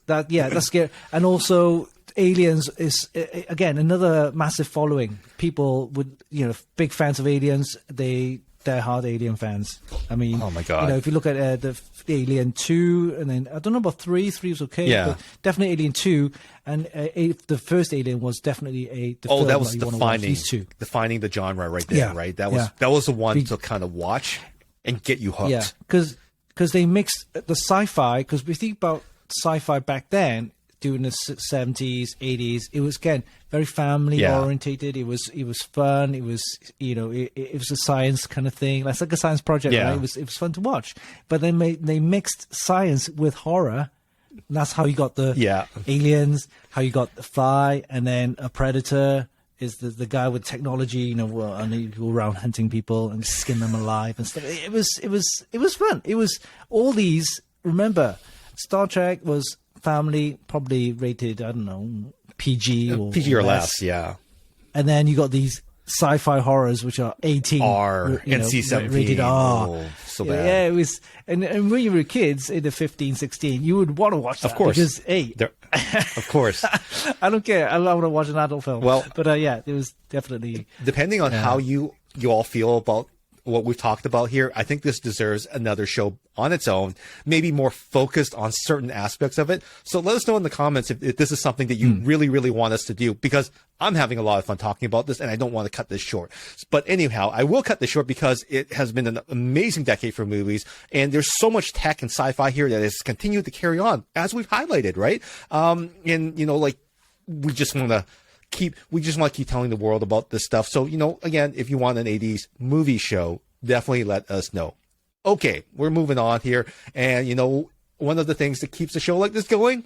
That's scary. And also, Aliens is, again, another massive following. People would, big fans of Aliens. They're hard Alien fans. I mean, oh my god! If you look at the Alien 2, and then I don't know about 3. 3 was okay. Yeah. But definitely Alien 2, and the first Alien was definitely that was defining the genre right there. Yeah. Right. That was the one to kind of watch and get you hooked. Yeah. Because they mixed the sci-fi. Because we think about sci-fi back then, during the 70s, 80s, it was, again, very family orientated. It was fun. It was it was a science kind of thing. It's like a science project. Right? It was fun to watch. But then they mixed science with horror. And that's how you got the aliens, how you got the Fly, and then a Predator. is the guy with technology, you know, and he go around hunting people and skin them alive and stuff. It was fun. It was all these. Remember, Star Trek was family, probably rated, I don't know, PG or less, yeah. And then you got these sci-fi horrors, which are 18 R, NC-17, rated R. Oh, so bad. Yeah, it was. And when you were kids in the 15, 16, you would want to watch that. Of course, because hey, of course, I don't care. I want to watch an adult film. Well, but yeah, it was definitely depending on how you all feel about what we've talked about here. I think this deserves another show on its own, maybe more focused on certain aspects of it. So let us know in the comments if this is something that you really, really want us to do, because I'm having a lot of fun talking about this and I don't want to cut this short. But anyhow, I will cut this short because it has been an amazing decade for movies, and there's so much tech and sci-fi here that has continued to carry on, as we've highlighted, right? And you know, like, we just want to keep telling the world about this stuff. So, you know, again, if you want an 80s movie show, definitely let us know. Okay, we're moving on here. And, you know, one of the things that keeps a show like this going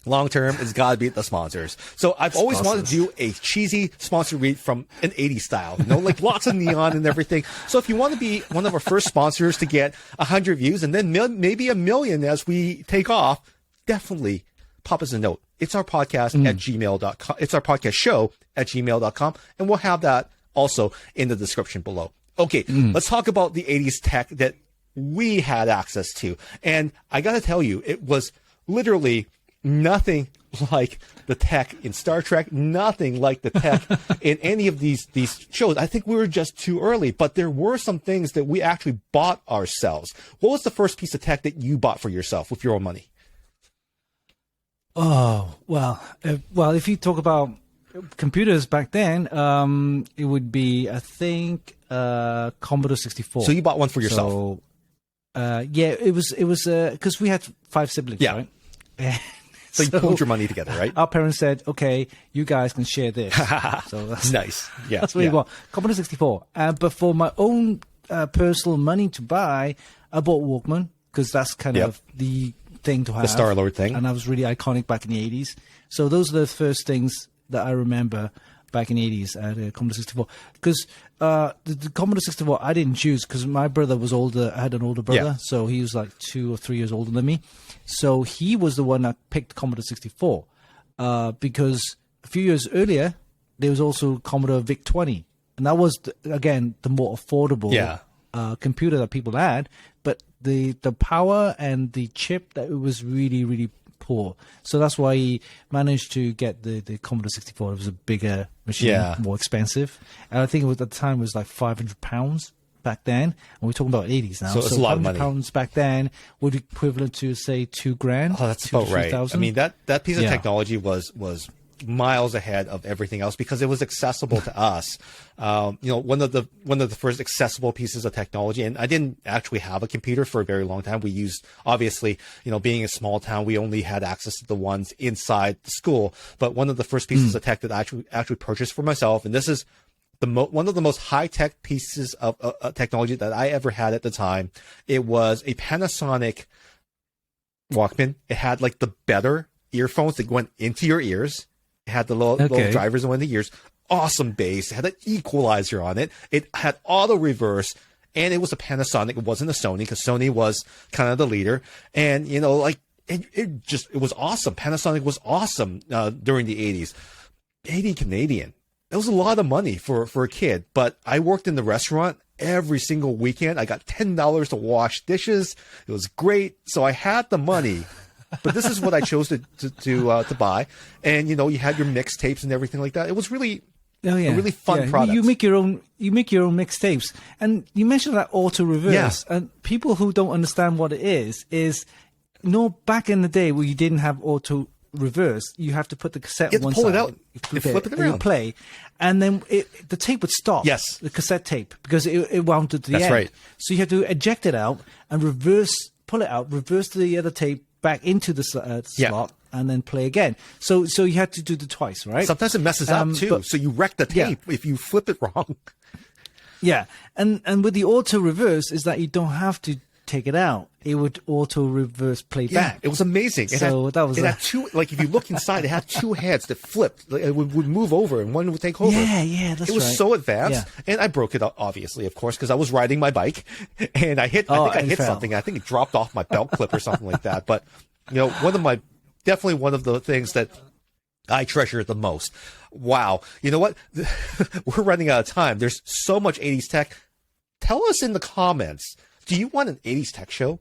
long term is got to be the sponsors. So I've always wanted to do a cheesy sponsor read from an 80s style, you know, like lots of neon and everything. So if you want to be one of our first sponsors to get 100 views and then maybe 1 million as we take off, definitely pop us a note. It's our podcast at gmail.com. It's our podcast show at gmail.com. And we'll have that also in the description below. Okay, let's talk about the 80s tech that we had access to. And I got to tell you, it was literally nothing like the tech in Star Trek, nothing like the tech in any of these shows. I think we were just too early, but there were some things that we actually bought ourselves. What was the first piece of tech that you bought for yourself with your own money? Oh, well, if you talk about computers back then, it would be, I think, Commodore 64. So you bought one for yourself? So, yeah, it was because we had 5 siblings, right? So you pulled your money together, right? Our parents said, okay, you guys can share this. So that's nice. Yeah. That's what we bought. Commodore 64. But for my own personal money to buy, I bought Walkman, because that's kind of the thing to have. The Star-Lord thing. And that was really iconic back in the 80s. So those are the first things that I remember back in the 80s at Commodore 64. Because the Commodore 64, I didn't choose, because my brother was older. I had an older brother, so he was like 2 or 3 years older than me. So he was the one that picked Commodore 64, because a few years earlier, there was also Commodore VIC-20. And that was, again, the more affordable computer that people had. But the power and the chip, that it was really, really poor. So that's why he managed to get the Commodore 64. It was a bigger machine, more expensive. And I think it was, at the time, it was like £500 back then. And we're talking about 80s now. So it's a lot of money. £500 back then would be equivalent to, say, $2,000. Oh, that's about right. I mean, that piece of technology was miles ahead of everything else, because it was accessible to us. You know, one of the first accessible pieces of technology. And I didn't actually have a computer for a very long time. We used, obviously, you know, being a small town, we only had access to the ones inside the school. But one of the first pieces of tech that I actually purchased for myself, and this is one of the most high-tech pieces of technology that I ever had at the time. It was a Panasonic Walkman. It had like the better earphones that went into your ears. It had the little drivers that went in the ears. Awesome bass. It had an equalizer on it. It had auto reverse, and it was a Panasonic. It wasn't a Sony, because Sony was kind of the leader. And, you know, like, it was awesome. Panasonic was awesome during the 80s. 80 Canadian. That was a lot of money for a kid. But I worked in the restaurant every single weekend. I got $10 to wash dishes. It was great. So I had the money. But this is what I chose to buy. And, you know, you had your mixtapes and everything like that. It was really a really fun product. You make your own mixtapes. And you mentioned that auto reverse. Yeah. And people who don't understand what it is, you know, back in the day where you didn't have auto reverse, you have to put the cassette on one side. Pull it out and flip it around. You play. And then the tape would stop. Yes. The cassette tape, because it wound to the end. That's right. So you had to eject it out and pull it out, reverse the other tape back into the slot, and then play again. So you had to do the twice, right? Sometimes it messes up too. So you wreck the tape if you flip it wrong. Yeah, and with the auto reverse is that you don't have to take it out, it would auto reverse play back. It was amazing. It So that was it had two, like if you look inside, it had two heads that flipped. Like, it would move over and one would take over. Yeah, that's right. It was so advanced, and I broke it obviously, of course, because I was riding my bike and I hit. I think I hit something. I think it dropped off my belt clip or something like that. But definitely one of the things that I treasure the most. Wow, you know what? We're running out of time. There's so much 80s tech. Tell us in the comments. Do you want an 80s tech show?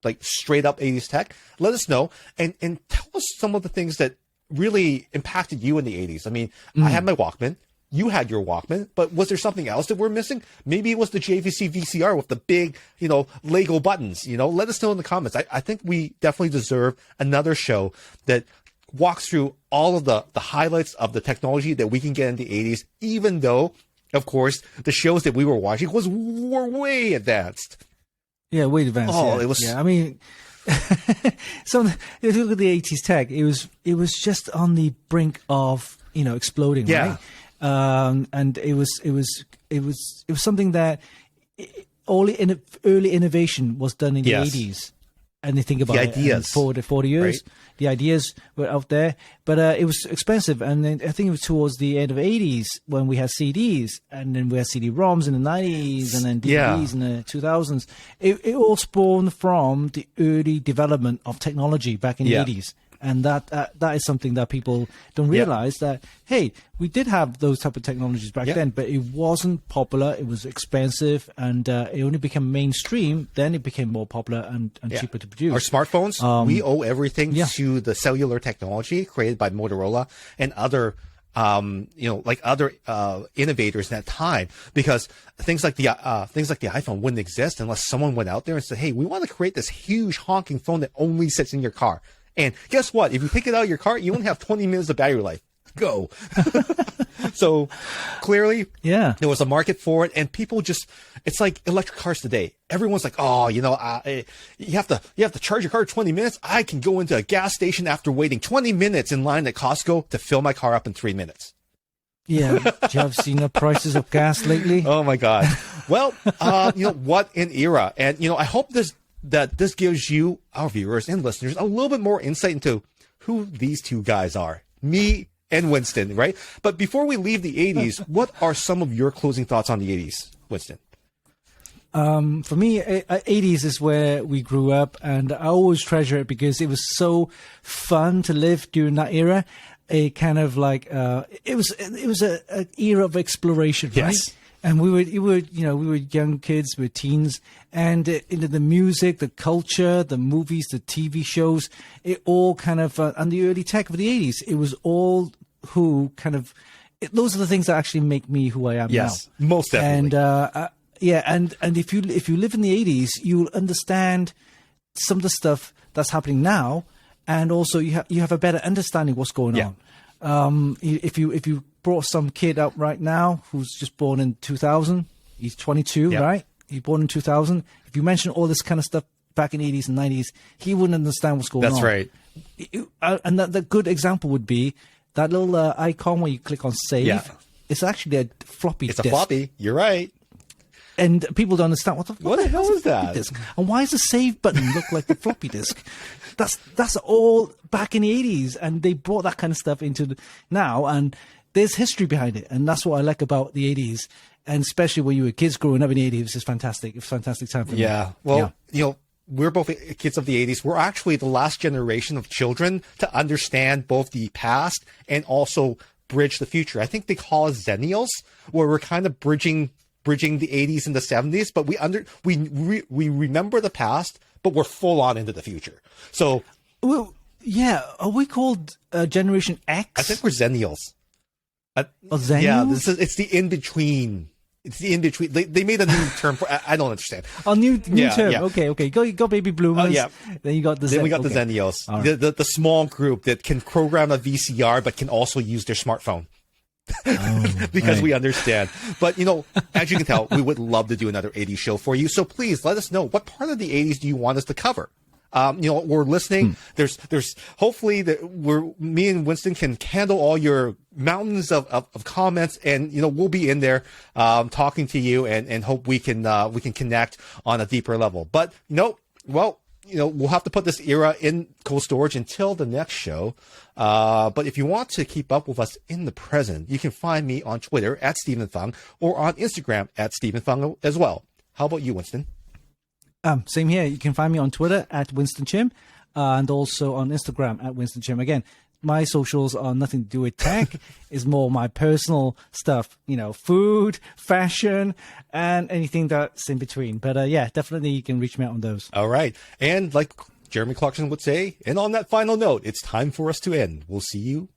Like straight up 80s tech? Let us know. And tell us some of the things that really impacted you in the 80s. I mean, I had my Walkman. You had your Walkman. But was there something else that we're missing? Maybe it was the JVC VCR with the big, Lego buttons. Let us know in the comments. I think we definitely deserve another show that walks through all of the highlights of the technology that we can get in the 80s, even though, of course, the shows that we were watching were way advanced. Yeah, way advanced. Oh, it was. Yeah, I mean, so if you look at the 80s tech, it was just on the brink of exploding, right? And it was something that early innovation was done in the 80s. And they think about the it, ideas for the 40 years, right? The ideas were out there, but it was expensive. And then I think it was towards the end of the 80s when we had CDs, and then we had CD-ROMs in the 90s, and then DVDs in the 2000s. It all spawned from the early development of technology back in the 80s. And that is something that people don't realize, that, hey, we did have those type of technologies back then, but it wasn't popular. It was expensive, and it only became mainstream. Then it became more popular and cheaper to produce. Our smartphones, we owe everything to the cellular technology created by Motorola and other innovators in that time, because things like the iPhone wouldn't exist unless someone went out there and said, hey, we want to create this huge honking phone that only sits in your car. And guess what? If you take it out of your car, you only have 20 minutes of battery life. Go. So clearly, there was a market for it, and people it's like electric cars today. Everyone's like, oh, you have to charge your car 20 minutes. I can go into a gas station after waiting 20 minutes in line at Costco to fill my car up in 3 minutes. Yeah. Do you have seen the prices of gas lately? Oh my God. Well, what an era. And, I hope this gives you, our viewers and listeners, a little bit more insight into who these two guys are, me and Winston, right? But before we leave the 80s, what are some of your closing thoughts on the 80s, Winston? For me, 80s is where we grew up, and I always treasure it because it was so fun to live during that era. A kind of like it was an era of exploration, right? Yes. And we were young kids, we were teens, and the music, the culture, the movies, the TV shows, it all kind of, and the early tech of the 80s, it was all those are the things that actually make me who I am now. Yes, most definitely. And and if you live in the 80s, you'll understand some of the stuff that's happening now, and also you have a better understanding of what's going on. If you brought some kid up right now who's just born in 2000, he's 22, right? He's born in 2000. If you mention all this kind of stuff back in the 80s and 90s, he wouldn't understand what's going on. That's right. And the good example would be that little icon where you click on save. Yeah. It's actually a floppy disk. It's a floppy. You're right. And people don't understand what the hell is that? Disk? And why does the save button look like the floppy disk? That's all back in the 80s, and they brought that kind of stuff into now, and there's history behind it, and that's what I like about the 80s, and especially when you were kids growing up in the 80s. It's fantastic. It's a fantastic time for me. Yeah. Well, we're both kids of the 80s. We're actually the last generation of children to understand both the past and also bridge the future. I think they call us Xennials, where we're kind of bridging the 80s and the 70s, but we remember the past, but we're full on into the future. So, are we called Generation X? I think we're Xennials. Xennials? Yeah, it's the in between. It's the in between. They made a new term for. I don't understand. A new term. Yeah. Okay. Go baby bloomers. Then you got the. Then we got the Xennials, right. the small group that can program a VCR but can also use their smartphone. Because we understand. But, as you can tell, we would love to do another 80s show for you. So please let us know, what part of the 80s do you want us to cover? or listening, there's hopefully that me and Winston can handle all your mountains of comments, and we'll be in there talking to you, and hope we can connect on a deeper level. But we'll have to put this era in cold storage until the next show. But if you want to keep up with us in the present, you can find me on Twitter at Stephen Fung, or on Instagram at Stephen Fung as well. How about you, Winston? Same here. You can find me on Twitter at Winston Chim, and also on Instagram at Winston Chim. Again, my socials are nothing to do with tech. It's more my personal stuff, food, fashion, and anything that's in between. But definitely you can reach me out on those. All right. And like Jeremy Clarkson would say, and on that final note, it's time for us to end. We'll see you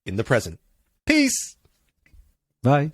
in the present. Peace. Bye.